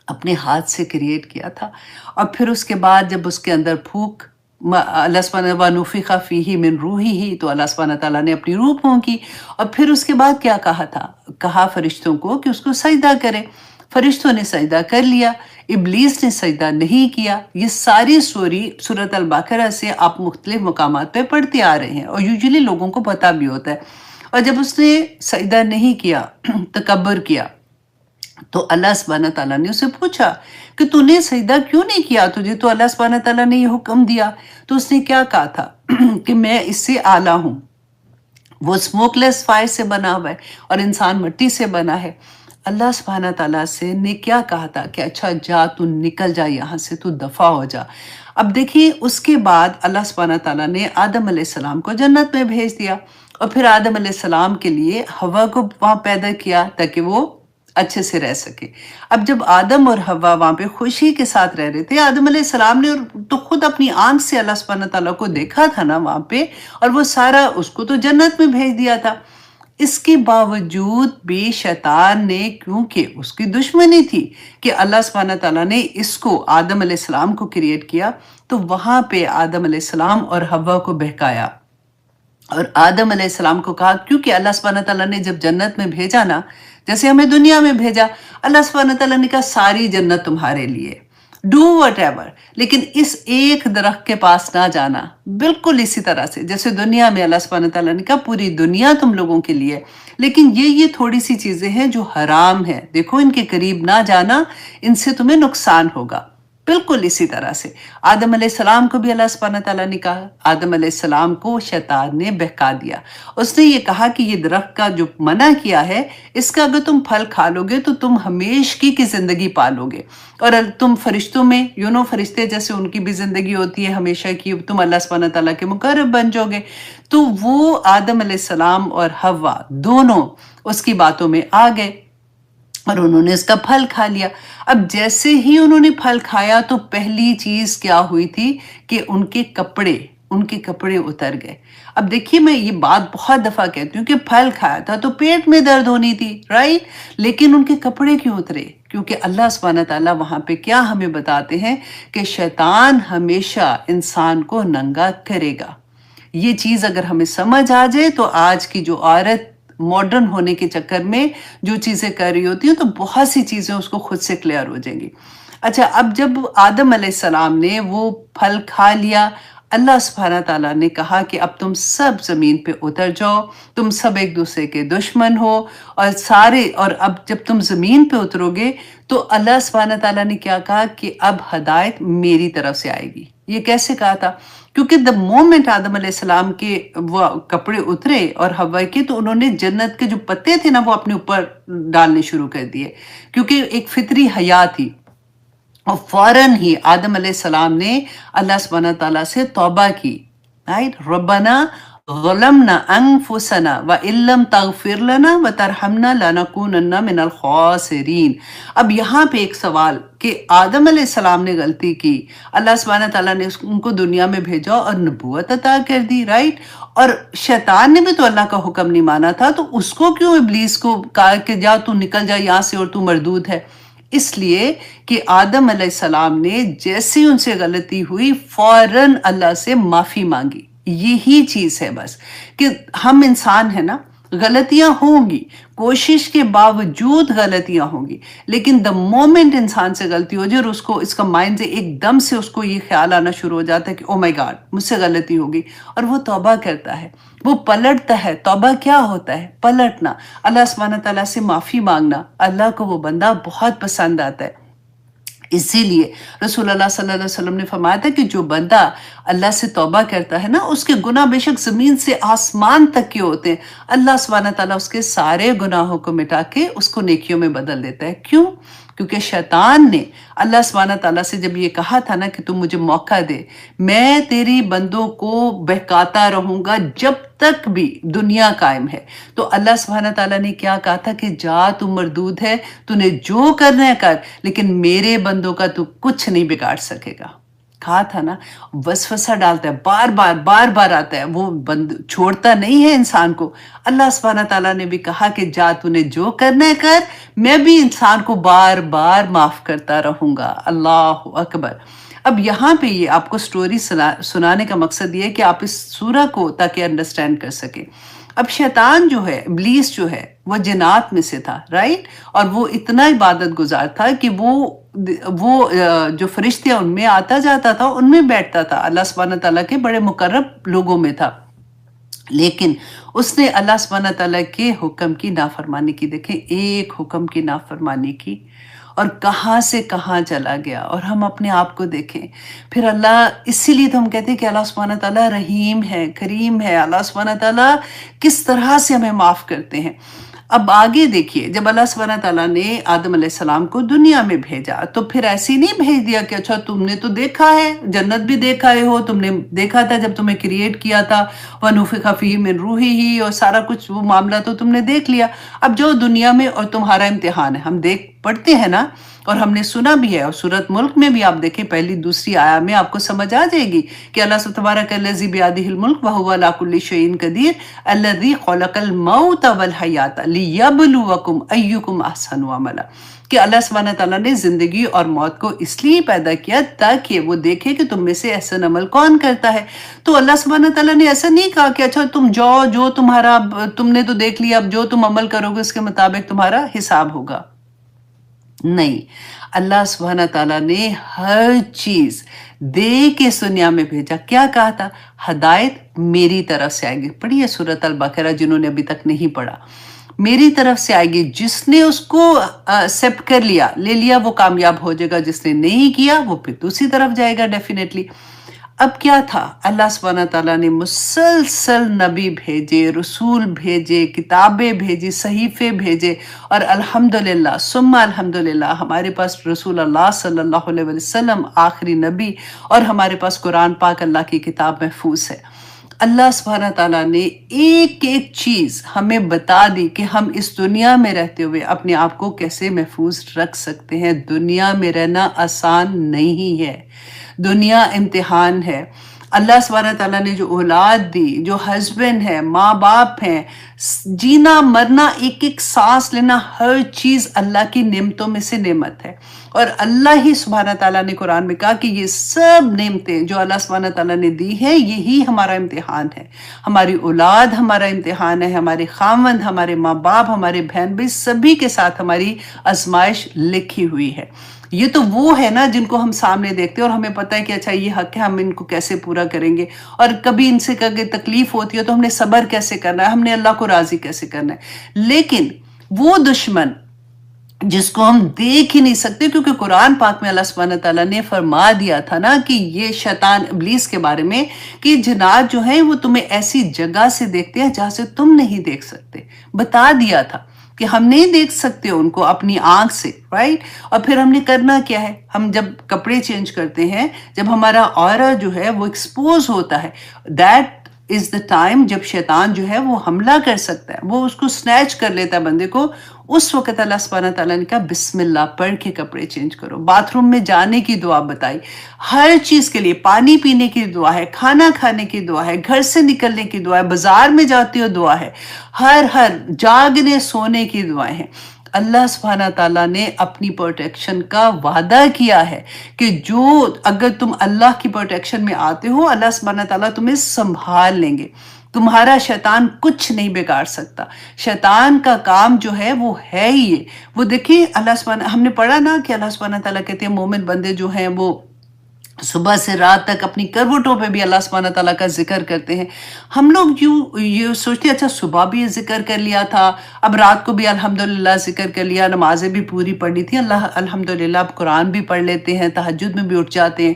اپنے ہاتھ سے کریٹ کیا تھا، اور پھر اس کے بعد جب اس کے اندر پھونک اللہ سبحانہ وَنُفِخَ فِيهِ مِن رُوحِهِ، تو اللہ سبحانہ تعالیٰ نے اپنی روح پھونکی، اور پھر اس کے بعد کیا کہا تھا؟ کہا فرشتوں کو کہ اس کو سجدہ کرے۔ فرشتوں نے سجدہ کر لیا، ابلیس نے سجدہ نہیں کیا۔ یہ ساری سوری سورۃ البقرہ سے آپ مختلف مقامات پہ پڑھتے آ رہے ہیں، اور یوزلی لوگوں کو پتہ بھی ہوتا ہے۔ اور جب اس نے سجدہ نہیں کیا، تکبر کیا، تو اللہ سبحانہ تعالیٰ نے اسے پوچھا کہ تو نے سجدہ کیوں نہیں کیا؟ تجھے تو اللہ سبحانہ تعالیٰ نے یہ حکم دیا۔ تو اس نے کیا کہا تھا کہ میں اس سے اعلیٰ ہوں، وہ اسموک لیس فائر سے بنا ہوا ہے اور انسان مٹی سے بنا ہے۔ اللہ سبحانہ تعالیٰ سے نے کیا کہا تھا کہ اچھا جا، تو نکل جا یہاں سے، تو دفع ہو جا۔ اب دیکھیے اس کے بعد اللہ سبحانہ تعالیٰ نے آدم علیہ السلام کو جنت میں بھیج دیا، اور پھر آدم علیہ السلام کے لیے ہوا کو وہاں پیدا کیا تاکہ وہ اچھے سے رہ سکے۔ اب جب آدم اور حوا وہاں پہ خوشی کے ساتھ رہ رہے تھے، آدم علیہ السلام نے تو خود اپنی آنکھ سے اللہ سبحانہ تعالیٰ کو دیکھا تھا نا وہاں پہ، اور وہ سارا اس کو تو جنت میں بھیج دیا تھا۔ اس کے باوجود بھی شیطان نے، کیونکہ اس کی دشمنی تھی کہ اللہ سبحانہ تعالیٰ نے اس کو، آدم علیہ السلام کو کریٹ کیا، تو وہاں پہ آدم علیہ السلام اور حوا کو بہکایا، اور آدم علیہ السلام کو کہا، کیونکہ اللہ سبحانہ تعالیٰ نے جب جنت میں بھیجا نا، جیسے ہمیں دنیا میں بھیجا، اللہ سبحانہ تعالیٰ نے کہا ساری جنت تمہارے لیے، ڈو وٹ ایور، لیکن اس ایک درخت کے پاس نہ جانا۔ بالکل اسی طرح سے جیسے دنیا میں اللہ سبحانہ تعالیٰ نے کہا پوری دنیا تم لوگوں کے لیے، لیکن یہ تھوڑی سی چیزیں ہیں جو حرام ہیں، دیکھو ان کے قریب نہ جانا، ان سے تمہیں نقصان ہوگا۔ بالکل اسی طرح سے آدم علیہ السلام کو بھی اللہ سبحانہ تعالیٰ نے کہا، آدم علیہ السلام کو شیطان نے بہکا دیا۔ اس نے یہ کہا کہ یہ درخت کا جو منع کیا ہے، اس کا اگر تم پھل کھا لو گے تو تم ہمیشگی کی زندگی پالو گے، اور تم فرشتوں میں فرشتے جیسے ان کی بھی زندگی ہوتی ہے ہمیشہ کی، تم اللہ سبحانہ تعالیٰ کے مقرب بن جاؤ گے۔ تو وہ آدم علیہ السلام اور حوا دونوں اس کی باتوں میں آ گئے، اور انہوں نے اس کا پھل کھا لیا۔ اب جیسے ہی انہوں نے پھل کھایا تو پہلی چیز کیا ہوئی تھی کہ ان کے کپڑے اتر گئے۔ اب دیکھیے میں یہ بات بہت دفعہ کہتی ہوں کہ پھل کھایا تھا تو پیٹ میں درد ہونی تھی، رائٹ؟ لیکن ان کے کپڑے کیوں اترے؟ کیونکہ اللہ سبحانہ تعالیٰ وہاں پہ کیا ہمیں بتاتے ہیں کہ شیطان ہمیشہ انسان کو ننگا کرے گا۔ یہ چیز اگر ہمیں سمجھ آ جائے تو آج کی جو عورت ماڈرن ہونے کے چکر میں جو چیزیں کر رہی ہوتی ہیں تو بہت سی چیزیں اس کو خود سے کلیئر ہو جائیں گی۔ اچھا، اب جب آدم علیہ السلام نے وہ پھل کھا لیا، اللہ سبحانہ تعالیٰ نے کہا کہ اب تم سب زمین پہ اتر جاؤ، تم سب ایک دوسرے کے دشمن ہو، اور اب جب تم زمین پہ اترو گے تو اللہ سبحانہ تعالیٰ نے کیا کہا کہ اب ہدایت میری طرف سے آئے گی۔ یہ کیسے کہا تھا؟ کیونکہ the moment آدم علیہ السلام کے وہ کپڑے اترے اور حوا کے، تو انہوں نے جنت کے جو پتے تھے نا وہ اپنے اوپر ڈالنے شروع کر دیے، کیونکہ ایک فطری حیا تھی، اور فوراً ہی آدم علیہ السلام نے اللہ سبحانہ تعالیٰ سے توبہ کی، رائٹ؟ ربنا ظلمنا انفسنا وان لم تغفر لنا وترحمنا لنکونن من الخاسرین۔ اب یہاں پہ ایک سوال کہ آدم علیہ السلام نے غلطی کی، اللہ سبحانہ تعالیٰ نے ان کو دنیا میں بھیجا اور نبوت عطا کر دی، رائٹ؟ اور شیطان نے بھی تو اللہ کا حکم نہیں مانا تھا، تو اس کو کیوں ابلیس کو کہا کہ جا، تو نکل جا یہاں سے اور تو مردود ہے؟ اس لیے کہ آدم علیہ السلام نے جیسی ان سے غلطی ہوئی فوراً اللہ سے معافی مانگی۔ یہی چیز ہے بس، کہ ہم انسان ہیں نا، غلطیاں ہوں گی، کوشش کے باوجود غلطیاں ہوں گی، لیکن دا مومنٹ انسان سے غلطی ہو جائے اور اس کو اس کا مائنڈ سے ایک دم سے اس کو یہ خیال آنا شروع ہو جاتا ہے کہ او مائی گاڈ مجھ سے غلطی ہوگی، اور وہ توبہ کرتا ہے، وہ پلٹتا ہے۔ توبہ کیا ہوتا ہے؟ پلٹنا، اللہ سبحانہ تعالیٰ سے معافی مانگنا۔ اللہ کو وہ بندہ بہت پسند آتا ہے، اسی لیے رسول اللہ صلی اللہ علیہ وسلم نے فرمایا تھا کہ جو بندہ اللہ سے توبہ کرتا ہے نا، اس کے گناہ بے شک زمین سے آسمان تک کے ہوتے ہیں، اللہ سبحانہ تعالیٰ اس کے سارے گناہوں کو مٹا کے اس کو نیکیوں میں بدل دیتا ہے۔ کیوں؟ کیونکہ شیطان نے اللہ سبحانہ تعالیٰ سے جب یہ کہا تھا نا کہ تم مجھے موقع دے، میں تیری بندوں کو بہکاتا رہوں گا جب تک بھی دنیا قائم ہے، تو اللہ سبحانہ تعالیٰ نے کیا کہا تھا کہ جا تو مردود ہے، تو نے جو کرنا ہے کر، لیکن میرے بندوں کا تو کچھ نہیں بگاڑ سکے گا۔ کہا تھا نا، وسوسہ ڈالتا ہے، بار بار آتا ہے، وہ چھوڑتا نہیں ہے انسان کو۔ اللہ سبحانہ تعالیٰ نے بھی کہا کہ جا تو نے جو کرنا ہے کر، میں بھی انسان کو بار بار معاف کرتا رہوں گا۔ اللہ اکبر۔ اب یہاں پہ یہ آپ کو سٹوری سنانے کا مقصد یہ ہے کہ آپ اس سورہ کو تاکہ انڈرسٹینڈ کر سکیں۔ اب شیطان جو ہے، ابلیس جو ہے، وہ جنات میں سے تھا، رائٹ؟ اور وہ اتنا عبادت گزار تھا کہ وہ جو فرشتے ان میں آتا جاتا تھا، ان میں بیٹھتا تھا، اللہ سبحانہ تعالیٰ کے بڑے مقرب لوگوں میں تھا، لیکن اس نے اللہ سبحانہ تعالیٰ کے حکم کی نافرمانی کی۔ دیکھیں، ایک حکم کی نافرمانی کی اور کہاں سے کہاں چلا گیا۔ اور ہم اپنے آپ کو دیکھیں، پھر اللہ، اسی لیے تو ہم کہتے ہیں کہ اللہ سبحانہ تعالیٰ رحیم ہے، کریم ہے، اللہ سبحانہ تعالیٰ کس طرح سے ہمیں معاف کرتے ہیں۔ اب آگے دیکھیے، جب اللہ سبحانہ تعالیٰ نے آدم علیہ السلام کو دنیا میں بھیجا تو پھر ایسے نہیں بھیج دیا کہ اچھا تم نے تو دیکھا ہے، جنت بھی دیکھا ہے، ہو تم نے دیکھا تھا جب تمہیں کریٹ کیا تھا، وَنُفِخَ فِيهِ مِن رُوحِهِ، اور سارا کچھ وہ معاملہ تو تم نے دیکھ لیا، اب جو دنیا میں اور تمہارا امتحان ہے۔ ہم پڑھتے ہیں نا، اور ہم نے سنا بھی ہے، اور سورۃ ملک میں بھی آپ دیکھیں پہلی دوسری آیا میں آپ کو سمجھ آ جائے گی کہ اللہ تبارک الذی بیدہ الملک وہو علی کل شیء قدیر الذی خلق الموت والحیات لیبلوکم ایکم احسن عملا، کہ اللہ سبحانہ تعالیٰ نے زندگی اور موت کو اس لیے پیدا کیا تاکہ وہ دیکھے کہ تم میں سے احسن عمل کون کرتا ہے۔ تو اللہ سبحانہ تعالیٰ نے ایسا نہیں کہا کہ اچھا تم جاؤ، جو تمہارا، تم نے تو دیکھ لیا، اب جو تم عمل کرو گے اس کے مطابق تمہارا حساب ہوگا۔ نہیں، اللہ سبحانہ تعالیٰ نے ہر چیز دے کے اس دنیا میں بھیجا۔ کیا کہا تھا؟ ہدایت میری طرف سے آئے گی۔ پڑھیے سورۃ البقرہ جنہوں نے ابھی تک نہیں پڑھا۔ میری طرف سے آئے گی، جس نے اس کو ایکسیپٹ کر لیا، لے لیا، وہ کامیاب ہو جائے گا، جس نے نہیں کیا وہ پھر دوسری طرف جائے گا ڈیفینیٹلی۔ اب کیا تھا؟ اللہ سبحانہ تعالیٰ نے مسلسل نبی بھیجے، رسول بھیجے، کتابیں بھیجی، صحیفے بھیجے، اور الحمدللہ ثم الحمدللہ ہمارے پاس رسول اللہ صلی اللہ علیہ وسلم آخری نبی، اور ہمارے پاس قرآن پاک اللہ کی کتاب محفوظ ہے۔ اللہ سبحانہ تعالیٰ نے ایک ایک چیز ہمیں بتا دی کہ ہم اس دنیا میں رہتے ہوئے اپنے آپ کو کیسے محفوظ رکھ سکتے ہیں۔ دنیا میں رہنا آسان نہیں ہے، دنیا امتحان ہے۔ اللہ سبحانہ تعالیٰ نے جو اولاد دی، جو ہسبینڈ ہے، ماں باپ ہیں، جینا مرنا، ایک ایک سانس لینا، ہر چیز اللہ کی نعمتوں میں سے نعمت ہے۔ اور اللہ ہی سبحانہ تعالیٰ نے قرآن میں کہا کہ یہ سب نعمتیں جو اللہ سبحانہ تعالیٰ نے دی ہیں، یہی ہمارا امتحان ہے۔ ہماری اولاد ہمارا امتحان ہے، ہمارے خاوند، ہمارے ماں باپ، ہمارے بہن بھائی، سبھی کے ساتھ ہماری آزمائش لکھی ہوئی ہے۔ یہ تو وہ ہے نا جن کو ہم سامنے دیکھتے ہیں اور ہمیں پتہ ہے کہ اچھا یہ حق ہے، ہم ان کو کیسے پورا کریں گے، اور کبھی ان سے تکلیف ہوتی ہے تو ہم نے صبر کیسے کرنا ہے، ہم نے اللہ کو راضی کیسے کرنا ہے۔ لیکن وہ دشمن جس کو ہم دیکھ ہی نہیں سکتے، کیونکہ قرآن پاک میں اللہ سبحانہ تعالیٰ نے فرما دیا تھا نا کہ یہ شیطان ابلیس کے بارے میں کہ جنات جو ہیں وہ تمہیں ایسی جگہ سے دیکھتے ہیں جہاں سے تم نہیں دیکھ سکتے، بتا دیا تھا کہ ہم نہیں دیکھ سکتے ان کو اپنی آنکھ سے، رائٹ؟ اور پھر ہم نے کرنا کیا ہے؟ ہم جب کپڑے چینج کرتے ہیں، جب ہمارا آرا جو ہے وہ ایکسپوز ہوتا ہے، دیٹ از دا ٹائم جب شیطان جو ہے وہ حملہ کر سکتا ہے، وہ اس کو سنیچ کر لیتا ہے بندے کو۔ اس وقت اللہ سبحانہ تعالیٰ نے کہا بسم اللہ پڑھ کے کپڑے چینج کرو۔ باتھ روم میں جانے کی دعا بتائی، ہر چیز کے لیے، پانی پینے کی دعا ہے، کھانا کھانے کی دعا ہے، گھر سے نکلنے کی دعا ہے، بازار میں جاتے ہو دعا ہے، ہر جاگنے سونے کی دعائیں ہیں۔ اللہ سبحانہ تعالیٰ نے اپنی پروٹیکشن کا وعدہ کیا ہے کہ اگر تم اللہ کی پروٹیکشن میں آتے ہو، اللہ سبحانہ تعالیٰ تمہیں سنبھال لیں گے۔ تمہارا شیطان کچھ نہیں بگاڑ سکتا. شیطان کا کام جو ہے وہ ہے ہی یہ. وہ دیکھیں اللہ سبحانہ، ہم نے پڑھا نا کہ اللہ سبحانہ تعالیٰ کہتے ہیں مومن بندے جو ہیں وہ صبح سے رات تک اپنی کروٹوں پہ بھی اللہ سبحانہ تعالیٰ کا ذکر کرتے ہیں. ہم لوگ یہ سوچتے ہیں اچھا صبح بھی یہ ذکر کر لیا تھا، اب رات کو بھی الحمدللہ ذکر کر لیا، نمازیں بھی پوری پڑھی تھی، اللہ الحمدللہ اب قرآن بھی پڑھ لیتے ہیں، تہجد میں بھی اٹھ جاتے ہیں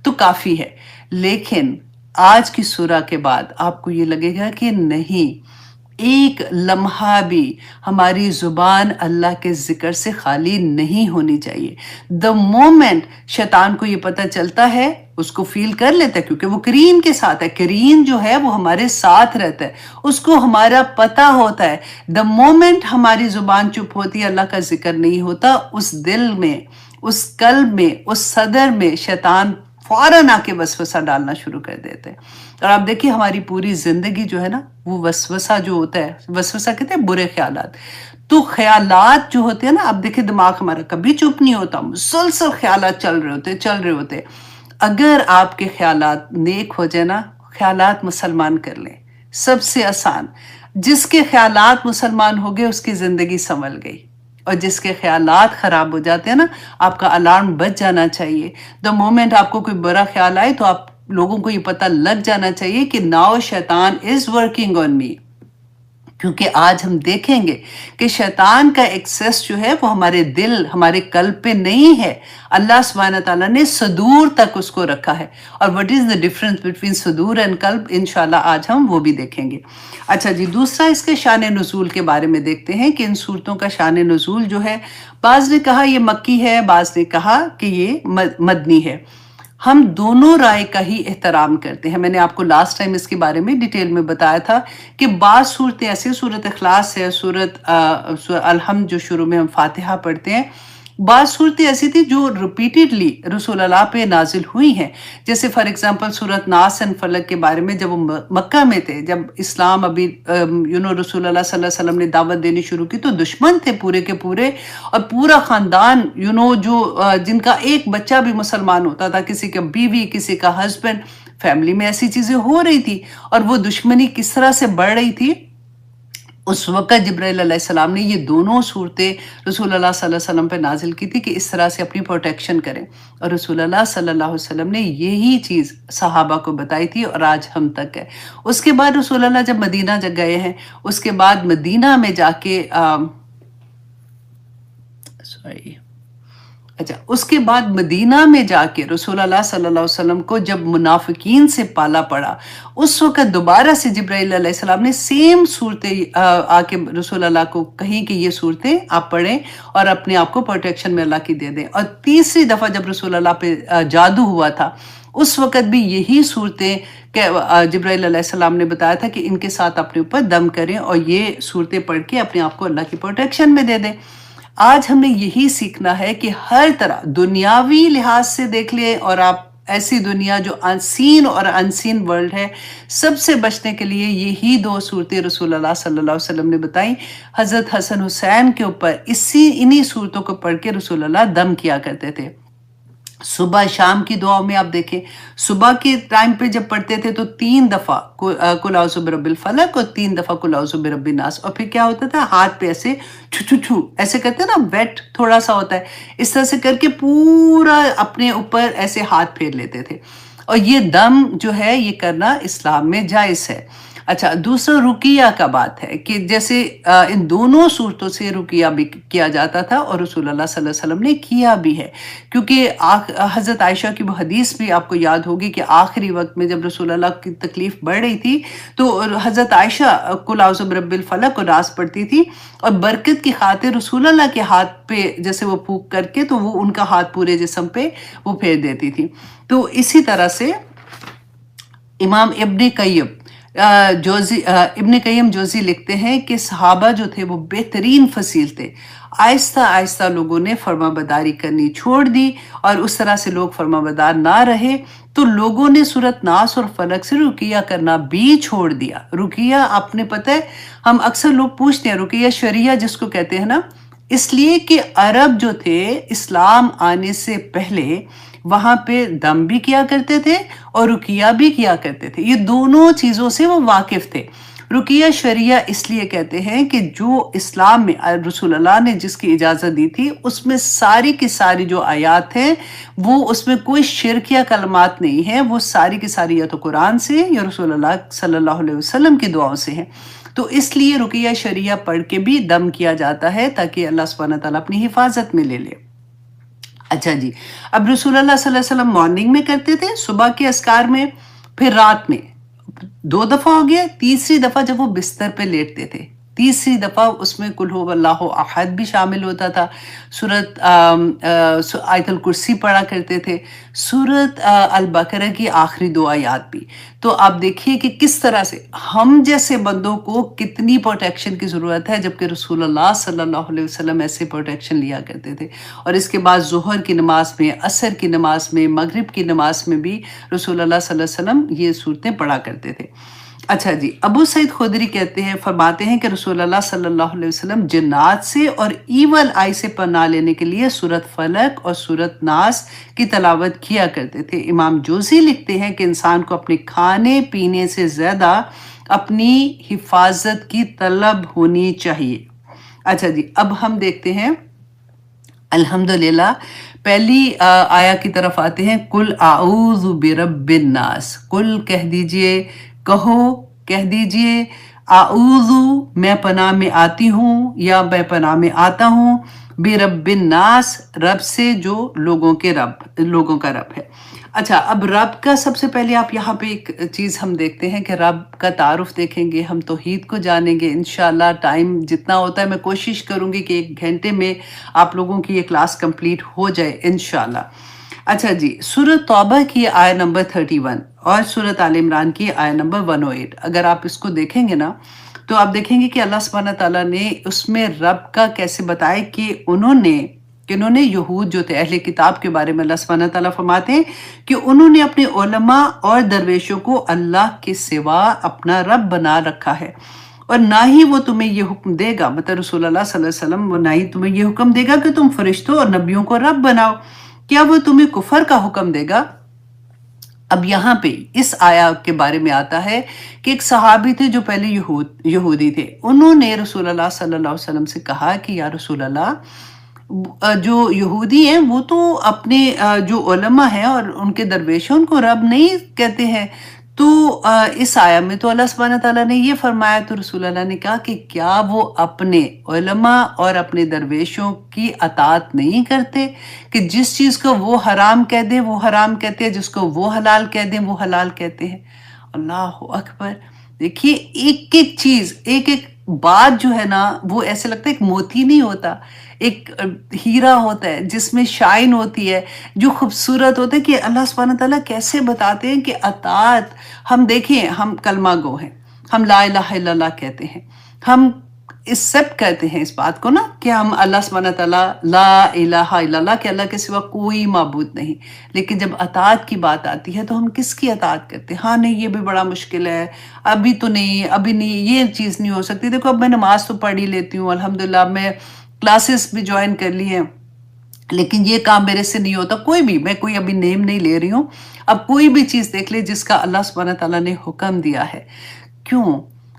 تو کافی ہے. لیکن آج کی سورہ کے بعد آپ کو یہ لگے گا کہ نہیں، ایک لمحہ بھی ہماری زبان اللہ کے ذکر سے خالی نہیں ہونی چاہیے. the moment شیطان کو یہ پتہ چلتا ہے، اس کو فیل کر لیتا ہے کیونکہ وہ کرین کے ساتھ ہے، کرین جو ہے وہ ہمارے ساتھ رہتا ہے، اس کو ہمارا پتہ ہوتا ہے. the moment ہماری زبان چپ ہوتی ہے، اللہ کا ذکر نہیں ہوتا، اس دل میں، اس قلب میں، اس صدر میں شیطان فوراً آ کے وسوسہ ڈالنا شروع کر دیتے ہیں. اور آپ دیکھیے ہماری پوری زندگی جو ہے نا، وہ وسوسہ جو ہوتا ہے، وسوسہ کہتے ہیں برے خیالات. تو خیالات جو ہوتے ہیں نا، آپ دیکھیں دماغ ہمارا کبھی چپ نہیں ہوتا، مسلسل خیالات چل رہے ہوتے. اگر آپ کے خیالات نیک ہو جائے نا، خیالات مسلمان کر لیں، سب سے آسان. جس کے خیالات مسلمان ہو گئے اس کی زندگی سنبھل گئی، اور جس کے خیالات خراب ہو جاتے ہیں نا، آپ کا الارم بج جانا چاہیے. the moment آپ کو کوئی برا خیال آئے تو آپ لوگوں کو یہ پتہ لگ جانا چاہیے کہ ناؤ شیطان از ورکنگ آن می. کیونکہ آج ہم دیکھیں گے کہ شیطان کا ایکسیس جو ہے وہ ہمارے دل، ہمارے قلب پہ نہیں ہے. اللہ سبحانہ تعالیٰ نے صدور تک اس کو رکھا ہے. اور what is the difference between صدور and قلب، انشاءاللہ آج ہم وہ بھی دیکھیں گے. اچھا جی، دوسرا اس کے شان نزول کے بارے میں دیکھتے ہیں کہ ان صورتوں کا شان نزول جو ہے، بعض نے کہا یہ مکی ہے، بعض نے کہا کہ یہ مدنی ہے. ہم دونوں رائے کا ہی احترام کرتے ہیں. میں نے آپ کو لاسٹ ٹائم اس کے بارے میں ڈیٹیل میں بتایا تھا کہ بعض صورتیں ایسے، صورت اخلاص ہے، صورت الحمد جو شروع میں ہم فاتحہ پڑھتے ہیں، بعض صورتیں ایسی تھی جو ریپیٹیڈلی رسول اللہ پہ نازل ہوئی ہیں. جیسے فار ایگزامپل صورت ناس اینڈ فلق کے بارے میں، جب وہ مکہ میں تھے، جب اسلام ابھی رسول اللہ صلی اللہ علیہ وسلم نے دعوت دینی شروع کی تو دشمن تھے پورے کے پورے، اور پورا خاندان جو جن کا ایک بچہ بھی مسلمان ہوتا تھا، کسی کا بیوی، کسی کا ہسبینڈ، فیملی میں ایسی چیزیں ہو رہی تھی، اور وہ دشمنی کس طرح سے بڑھ رہی تھی. اس وقت جبرائیل علیہ السلام نے یہ دونوں صورتیں رسول اللہ صلی اللہ علیہ وسلم پہ نازل کی تھی کہ اس طرح سے اپنی پروٹیکشن کریں. اور رسول اللہ صلی اللہ علیہ وسلم نے یہی چیز صحابہ کو بتائی تھی، اور آج ہم تک ہے. اس کے بعد رسول اللہ جب مدینہ گئے ہیں، اس کے بعد مدینہ میں جا کے اس کے بعد مدینہ میں جا کے رسول اللہ صلی اللہ علیہ وسلم کو جب منافقین سے پالا پڑا، اس وقت دوبارہ سے جبرائیل علیہ السلام نے سیم صورتیں آ کے رسول اللہ کو کہیں کہ یہ صورتیں آپ پڑھیں اور اپنے آپ کو پروٹیکشن میں اللہ کی دے دیں. اور تیسری دفعہ جب رسول اللہ پہ جادو ہوا تھا، اس وقت بھی یہی صورتیں جبرائیل علیہ السلام نے بتایا تھا کہ ان کے ساتھ اپنے اوپر دم کریں اور یہ صورتیں پڑھ کے اپنے آپ کو اللہ کی پروٹیکشن میں دے دیں. آج ہم نے یہی سیکھنا ہے کہ ہر طرح دنیاوی لحاظ سے دیکھ لیں، اور آپ ایسی دنیا جو انسین اور انسین ورلڈ ہے، سب سے بچنے کے لیے یہی دو صورتیں رسول اللہ صلی اللہ علیہ وسلم نے بتائیں. حضرت حسن حسین کے اوپر انہی صورتوں کو پڑھ کے رسول اللہ دم کیا کرتے تھے. صبح شام کی دعاؤں میں آپ دیکھیں، صبح کے ٹائم پہ جب پڑھتے تھے تو 3 دفعہ قل اعوذ برب الفلق اور 3 دفعہ قل اعوذ برب الناس. اور پھر کیا ہوتا تھا، ہاتھ پہ ایسے چھو ایسے کرتے نا، ویٹ تھوڑا سا ہوتا ہے، اس طرح سے کر کے پورا اپنے اوپر ایسے ہاتھ پھیر لیتے تھے. اور یہ دم جو ہے یہ کرنا اسلام میں جائز ہے. اچھا، دوسرا رقیہ کا بات ہے کہ جیسے ان دونوں صورتوں سے رقیہ بھی کیا جاتا تھا، اور رسول اللہ صلی اللہ علیہ وسلم نے کیا بھی ہے. کیونکہ حضرت عائشہ کی وہ حدیث بھی آپ کو یاد ہوگی کہ آخری وقت میں جب رسول اللہ کی تکلیف بڑھ رہی تھی تو حضرت عائشہ قل اعوذ برب الفلق اور ناس پڑھتی تھی، اور برکت کی خاطر رسول اللہ کے ہاتھ پہ جیسے وہ پھونک کر کے تو وہ ان کا ہاتھ پورے جسم پہ وہ پھیر دیتی تھی. تو اسی طرح سے امام ابن قیم جوزی لکھتے ہیں کہ صحابہ جو تھے وہ بہترین فصیل تھے. آہستہ آہستہ لوگوں نے فرما برداری کرنی چھوڑ دی، اور اس طرح سے لوگ فرما بردار نہ رہے تو لوگوں نے سورت ناس اور فلق سے رقیہ کرنا بھی چھوڑ دیا. رقیہ آپ نے پتہ ہے، ہم اکثر لوگ پوچھتے ہیں رقیہ شرعیہ جس کو کہتے ہیں نا، اس لیے کہ عرب جو تھے اسلام آنے سے پہلے وہاں پہ دم بھی کیا کرتے تھے اور رقیہ بھی کیا کرتے تھے، یہ دونوں چیزوں سے وہ واقف تھے۔ رقیہ شریعہ اس لیے کہتے ہیں کہ جو اسلام میں رسول اللہ نے جس کی اجازت دی تھی اس میں ساری کی ساری جو آیات ہیں وہ اس میں کوئی شرک یا کلمات نہیں ہیں، وہ ساری کی ساری یا تو قرآن سے یا رسول اللہ صلی اللہ علیہ وسلم کی دعاؤں سے ہیں۔ تو اس لیے رقیہ شریعہ پڑھ کے بھی دم کیا جاتا ہے تاکہ اللہ سبحانہ تعالیٰ اپنی حفاظت میں لے لے۔ اچھا جی، اب رسول اللہ صلی اللہ علیہ وسلم مارننگ میں کرتے تھے، صبح کے اذکار میں، پھر رات میں 2 دفعہ ہو گیا، تیسری دفعہ جب وہ بستر پہ لیٹتے تھے، تیسری دفعہ اس میں قل هو اللہ احد بھی شامل ہوتا تھا، سورت آیت الکرسی پڑھا کرتے تھے، سورت البقرہ کی آخری 2 آیات بھی۔ تو آپ دیکھیے کہ کس طرح سے ہم جیسے بندوں کو کتنی پروٹیکشن کی ضرورت ہے، جبکہ رسول اللہ صلی اللہ علیہ وسلم ایسے پروٹیکشن لیا کرتے تھے۔ اور اس کے بعد ظہر کی نماز میں، عصر کی نماز میں، مغرب کی نماز میں بھی رسول اللہ صلی اللہ علیہ وسلم یہ صورتیں پڑھا کرتے تھے۔ اچھا جی، ابو سعید خدری کہتے ہیں، فرماتے ہیں کہ رسول اللہ صلی اللہ علیہ وسلم جنات سے اور ایول آئی سے پناہ لینے کے لیے سورت فلق اور سورت ناس کی تلاوت کیا کرتے تھے۔ امام جوزی لکھتے ہیں کہ انسان کو اپنے کھانے پینے سے زیادہ اپنی حفاظت کی طلب ہونی چاہیے۔ اچھا جی، اب ہم دیکھتے ہیں الحمدللہ پہلی آیا کی طرف آتے ہیں۔ کل اعوذ برب الناس، کل کہہ دیجئے، کہہ دیجئے، اعوذ میں پناہ میں آتی ہوں یا میں پناہ میں آتا ہوں، برب الناس رب سے جو لوگوں کا رب ہے۔ اچھا، اب رب کا سب سے پہلے آپ یہاں پہ ایک چیز ہم دیکھتے ہیں کہ رب کا تعارف دیکھیں گے، ہم توحید کو جانیں گے انشاءاللہ۔ ٹائم جتنا ہوتا ہے میں کوشش کروں گی کہ 1 گھنٹے میں آپ لوگوں کی یہ کلاس کمپلیٹ ہو جائے انشاءاللہ۔ اچھا جی، سورۃ توبہ کی آیت نمبر 31 اور سورۃ آل عمران کی آیت نمبر 108، اگر آپ اس کو دیکھیں گے نا تو آپ دیکھیں گے کہ اللہ سبحانہ تعالیٰ نے اس میں رب کا کیسے بتایا کہ انہوں نے یہود جو تھے اہل کتاب کے بارے میں اللہ سبحانہ تعالیٰ فرماتے ہیں کہ انہوں نے اپنے علماء اور درویشوں کو اللہ کے سوا اپنا رب بنا رکھا ہے، اور نہ ہی وہ تمہیں یہ حکم دے گا، مطلب رسول اللہ صلی اللہ علیہ وسلم، وہ نہ ہی تمہیں یہ حکم دے گا کہ تم فرشتوں اور نبیوں کو رب بناؤ، کیا وہ تمہیں کفر کا حکم دے گا؟ اب یہاں پہ اس آیا کے بارے میں آتا ہے کہ ایک صحابی تھے جو پہلے یہودی تھے، انہوں نے رسول اللہ صلی اللہ علیہ وسلم سے کہا کہ یا رسول اللہ، جو یہودی ہیں وہ تو اپنے جو علماء ہیں اور ان کے درویشوں ان کو رب نہیں کہتے ہیں، تو اس آیا میں تو اللہ سبحانہ تعالیٰ نے یہ فرمایا، تو رسول اللہ نے کہا کہ کیا وہ اپنے علماء اور اپنے درویشوں کی اطاعت نہیں کرتے کہ جس چیز کو وہ حرام کہہ دیں وہ حرام کہتے ہیں، جس کو وہ حلال کہہ دیں وہ حلال کہتے ہیں۔ اللہ اکبر! دیکھیے ایک ایک چیز، ایک ایک بات جو ہے نا، وہ ایسے لگتا ہے ایک موتی نہیں ہوتا، ایک ہیرا ہوتا ہے جس میں شائن ہوتی ہے، جو خوبصورت ہوتا ہے کہ اللہ سبحانہ تعالیٰ کیسے بتاتے ہیں کہ اطاعت، ہم دیکھیں، ہم کلمہ گو ہیں، ہم لا الہ الا اللہ کہتے ہیں، ہم ایکسپٹ کرتے ہیں اس بات کو نا کہ ہم اللہ سبحانہ تعالیٰ لا الہ الا اللہ کہ اللہ کے سوا کوئی معبود نہیں، لیکن جب اطاعت کی بات آتی ہے تو ہم کس کی اطاعت کرتے ہیں؟ ہاں نہیں، یہ بھی بڑا مشکل ہے، ابھی تو نہیں، ابھی نہیں، یہ چیز نہیں ہو سکتی۔ دیکھو اب میں نماز تو پڑھ ہی لیتی ہوں الحمدللہ، اب میں کلاسز بھی جوائن کر لی ہیں، لیکن یہ کام میرے سے نہیں ہوتا۔ کوئی بھی، میں کوئی ابھی نیم نہیں لے رہی ہوں، اب کوئی بھی چیز دیکھ لے جس کا اللہ سبحانہ تعالیٰ نے حکم دیا ہے،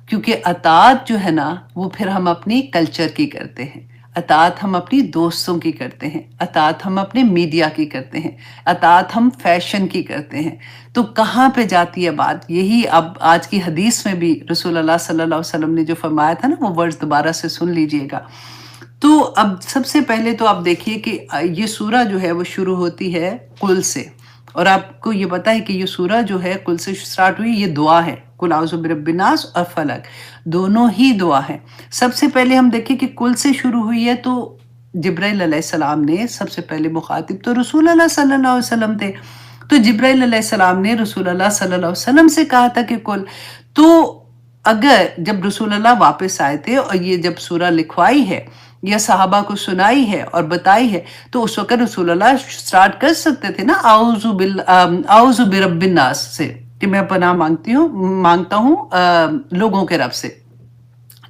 کیونکہ اطاعت جو ہے نا وہ پھر ہم اپنی کلچر کی کرتے ہیں، اطاعت ہم اپنی دوستوں کی کرتے ہیں، اطاعت ہم اپنے میڈیا کی کرتے ہیں، اطاعت ہم فیشن کی کرتے ہیں، تو کہاں پہ جاتی ہے بات؟ یہی اب آج کی حدیث میں بھی رسول اللہ صلی اللہ علیہ وسلم نے جو فرمایا تھا نا، وہ ورڈز دوبارہ سے سن لیجئے گا۔ تو اب سب سے پہلے تو آپ دیکھیے کہ یہ سورہ جو ہے وہ شروع ہوتی ہے قل سے، اور آپ کو یہ پتا ہے کہ یہ سورہ جو ہے قل سے سٹارٹ ہوئی، یہ دعا ہے، قل اعوذ برب الناس اور فلق، دونوں ہی دعا ہے۔ سب سے پہلے ہم دیکھیں کہ قل سے شروع ہوئی ہے، تو جبرائیل علیہ السلام نے سب سے پہلے مخاطب تو رسول اللہ صلی اللہ علیہ وسلم تھے، تو جبرائیل علیہ السلام نے رسول اللہ صلی اللہ علیہ وسلم سے کہا تھا کہ قل، تو اگر جب رسول اللہ واپس آئے تھے اور یہ جب سورہ لکھوائی ہے یا صحابہ کو سنائی ہے اور بتائی ہے، تو اس وقت رسول اللہ سٹارٹ کر سکتے تھے نا اعوذ برب الناس سے، کہ میں پناہ مانگتا ہوں لوگوں کے رب سے۔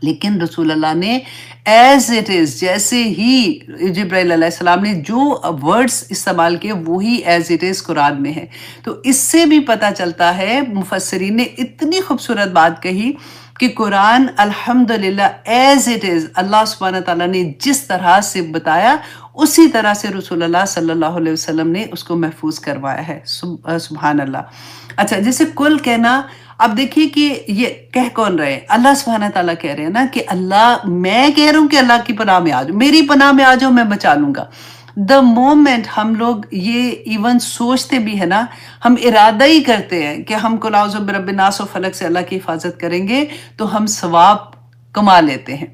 لیکن رسول اللہ نے ایز اٹ از، جیسے ہی جبرائیل علیہ السلام نے جو ورڈز استعمال کیے وہی ایز اٹ از قرآن میں ہے۔ تو اس سے بھی پتہ چلتا ہے، مفسرین نے اتنی خوبصورت بات کہی کہ قرآن الحمدللہ ایز اٹ از اللہ سبحانہ تعالیٰ نے جس طرح سے بتایا اسی طرح سے رسول اللہ صلی اللہ علیہ وسلم نے اس کو محفوظ کروایا ہے۔ سبحان اللہ۔ اچھا، جیسے کل کہنا، اب دیکھیے کہ یہ کہہ کون رہے ہیں؟ اللہ سبحانہ تعالیٰ کہہ رہے ہیں نا کہ اللہ، میں کہہ رہا ہوں کہ اللہ کی پناہ میں آ جاؤ، میری پناہ میں آ جاؤ، میں بچا لوں گا۔ دا مومنٹ ہم لوگ یہ ایون سوچتے بھی ہے نا، ہم ارادہ ہی کرتے ہیں کہ ہم قل اعوذ برب الناس و فلق سے اللہ کی حفاظت کریں گے تو ہم ثواب کما لیتے ہیں۔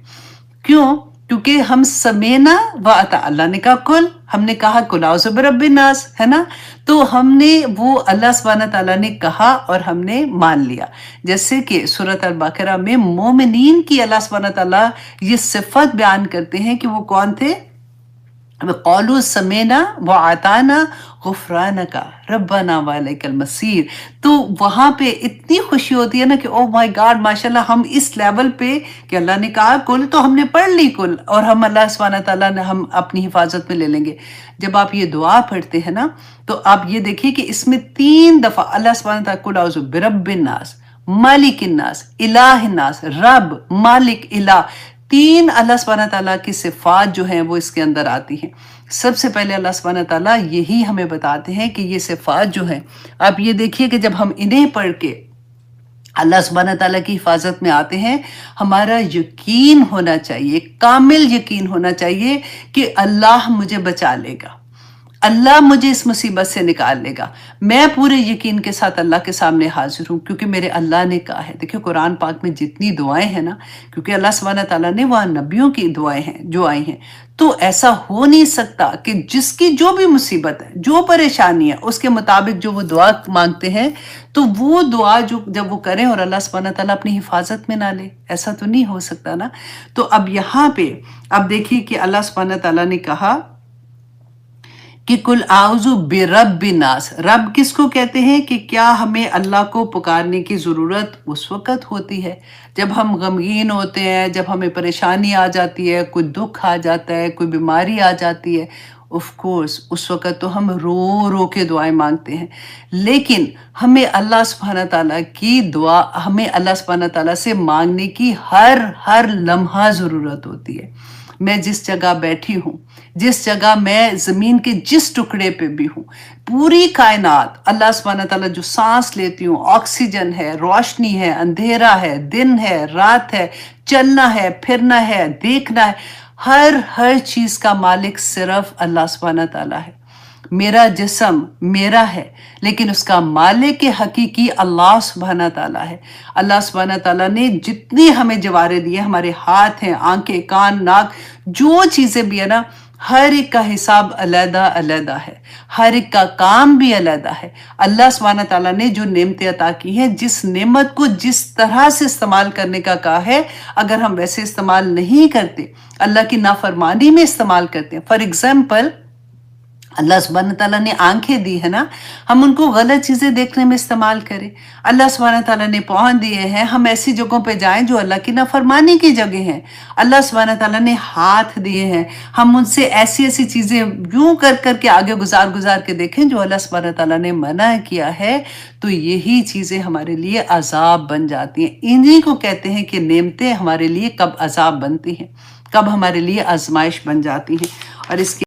کیوں؟ کیونکہ ہم سمینا و اطاع، اللہ نے کہا کل، ہم نے کہا قل اعوذ برب الناس، ہے نا، تو ہم نے وہ اللہ سبحانہ تعالیٰ نے کہا اور ہم نے مان لیا۔ جیسے کہ سورۃ البقرہ میں مومنین کی اللہ سبحانہ تعالیٰ یہ صفت بیان کرتے ہیں کہ وہ کون تھے؟ قالوا سمینا وَأَطَعْنَا غفرانک ربنا وَإِلَيْكَ المصیر۔ تو وہاں پہ اتنی خوشی ہوتی ہے نا کہ او مائی گاڈ، ماشاءاللہ ہم اس لیول پہ کہ اللہ نے کہا کل تو ہم نے پڑھ لی کل، اور ہم اللہ سبحانہ تعالیٰ نے ہم اپنی حفاظت میں لے لیں گے۔ جب آپ یہ دعا پڑھتے ہیں نا تو آپ یہ دیکھیے کہ اس میں 3 دفعہ اللہ سبحانہ تعالیٰ قل اعوذ برب الناس، مالک الناس، الہ الناس، رب، مالک، الہ، 3 اللہ سبحانہ تعالیٰ کی صفات جو ہیں وہ اس کے اندر آتی ہیں۔ سب سے پہلے اللہ سبحانہ تعالیٰ یہی ہمیں بتاتے ہیں کہ یہ صفات جو ہیں، آپ یہ دیکھیے کہ جب ہم انہیں پڑھ کے اللہ سبحانہ تعالیٰ کی حفاظت میں آتے ہیں، ہمارا یقین ہونا چاہیے، کامل یقین ہونا چاہیے کہ اللہ مجھے بچا لے گا، اللہ مجھے اس مصیبت سے نکال لے گا۔ میں پورے یقین کے ساتھ اللہ کے سامنے حاضر ہوں کیونکہ میرے اللہ نے کہا ہے۔ دیکھیں قرآن پاک میں جتنی دعائیں ہیں نا، کیونکہ اللہ سبحانہ تعالیٰ نے وہاں نبیوں کی دعائیں ہیں جو آئی ہیں، تو ایسا ہو نہیں سکتا کہ جس کی جو بھی مصیبت ہے، جو پریشانی ہے، اس کے مطابق جو وہ دعا مانگتے ہیں تو وہ دعا جو جب وہ کریں اور اللہ سبحانہ تعالیٰ اپنی حفاظت میں نہ لے، ایسا تو نہیں ہو سکتا نا۔ تو اب یہاں پہ اب دیکھیے کہ اللہ سبحانہ تعالیٰ نے کہا کہ قل اعوذ برب الناس، رب کس کو کہتے ہیں؟ کہ کیا ہمیں اللہ کو پکارنے کی ضرورت اس وقت ہوتی ہے جب ہم غمگین ہوتے ہیں، جب ہمیں پریشانی آ جاتی ہے، کوئی دکھ آ جاتا ہے، کوئی بیماری آ جاتی ہے؟ آف کورس اس وقت تو ہم رو رو کے دعائیں مانگتے ہیں، لیکن ہمیں اللہ سبحانہ تعالیٰ کی دعا، ہمیں اللہ سبحانہ تعالیٰ سے مانگنے کی ہر لمحہ ضرورت ہوتی ہے۔ میں جس جگہ بیٹھی ہوں، جس جگہ میں زمین کے جس ٹکڑے پہ بھی ہوں، پوری کائنات اللہ سبحانہ تعالیٰ جو سانس لیتی ہوں، آکسیجن ہے، روشنی ہے، اندھیرا ہے، دن ہے، رات ہے، چلنا ہے، پھرنا ہے، دیکھنا ہے، ہر چیز کا مالک صرف اللہ سبحانہ تعالیٰ ہے۔ میرا جسم میرا ہے لیکن اس کا مالک حقیقی اللہ سبحانہ تعالیٰ ہے۔ اللہ سبحانہ تعالیٰ نے جتنی ہمیں جوارے دیے، ہمارے ہاتھ ہیں، آنکھیں، کان، ناک، جو چیزیں بھی ہے نا، ہر ایک کا حساب علیحدہ علیحدہ ہے، ہر ایک کا کام بھی علیحدہ ہے۔ اللہ سبحانہ تعالیٰ نے جو نعمتیں عطا کی ہیں، جس نعمت کو جس طرح سے استعمال کرنے کا کہا ہے، اگر ہم ویسے استعمال نہیں کرتے، اللہ کی نافرمانی میں استعمال کرتے ہیں، فار ایگزامپل اللہ سبحانہ تعالیٰ نے آنکھیں دی ہے نا، ہم ان کو غلط چیزیں دیکھنے میں استعمال کریں۔ اللہ سبحانہ تعالیٰ نے پاؤں دیے ہیں، ہم ایسی جگہوں پہ جائیں جو اللہ کی نافرمانی کی جگہ ہیں۔ اللہ سبحانہ تعالیٰ نے ہاتھ دیے ہیں، ہم ان سے ایسی چیزیں یوں کر کے آگے گزار کے دیکھیں جو اللہ سبحانہ تعالیٰ نے منع کیا ہے، تو یہی چیزیں ہمارے لیے عذاب بن جاتی ہیں۔ انہی کو کہتے ہیں کہ نعمتیں ہمارے لیے کب عذاب بنتی ہیں، کب ہمارے لیے آزمائش بن جاتی ہیں۔ اور اس کے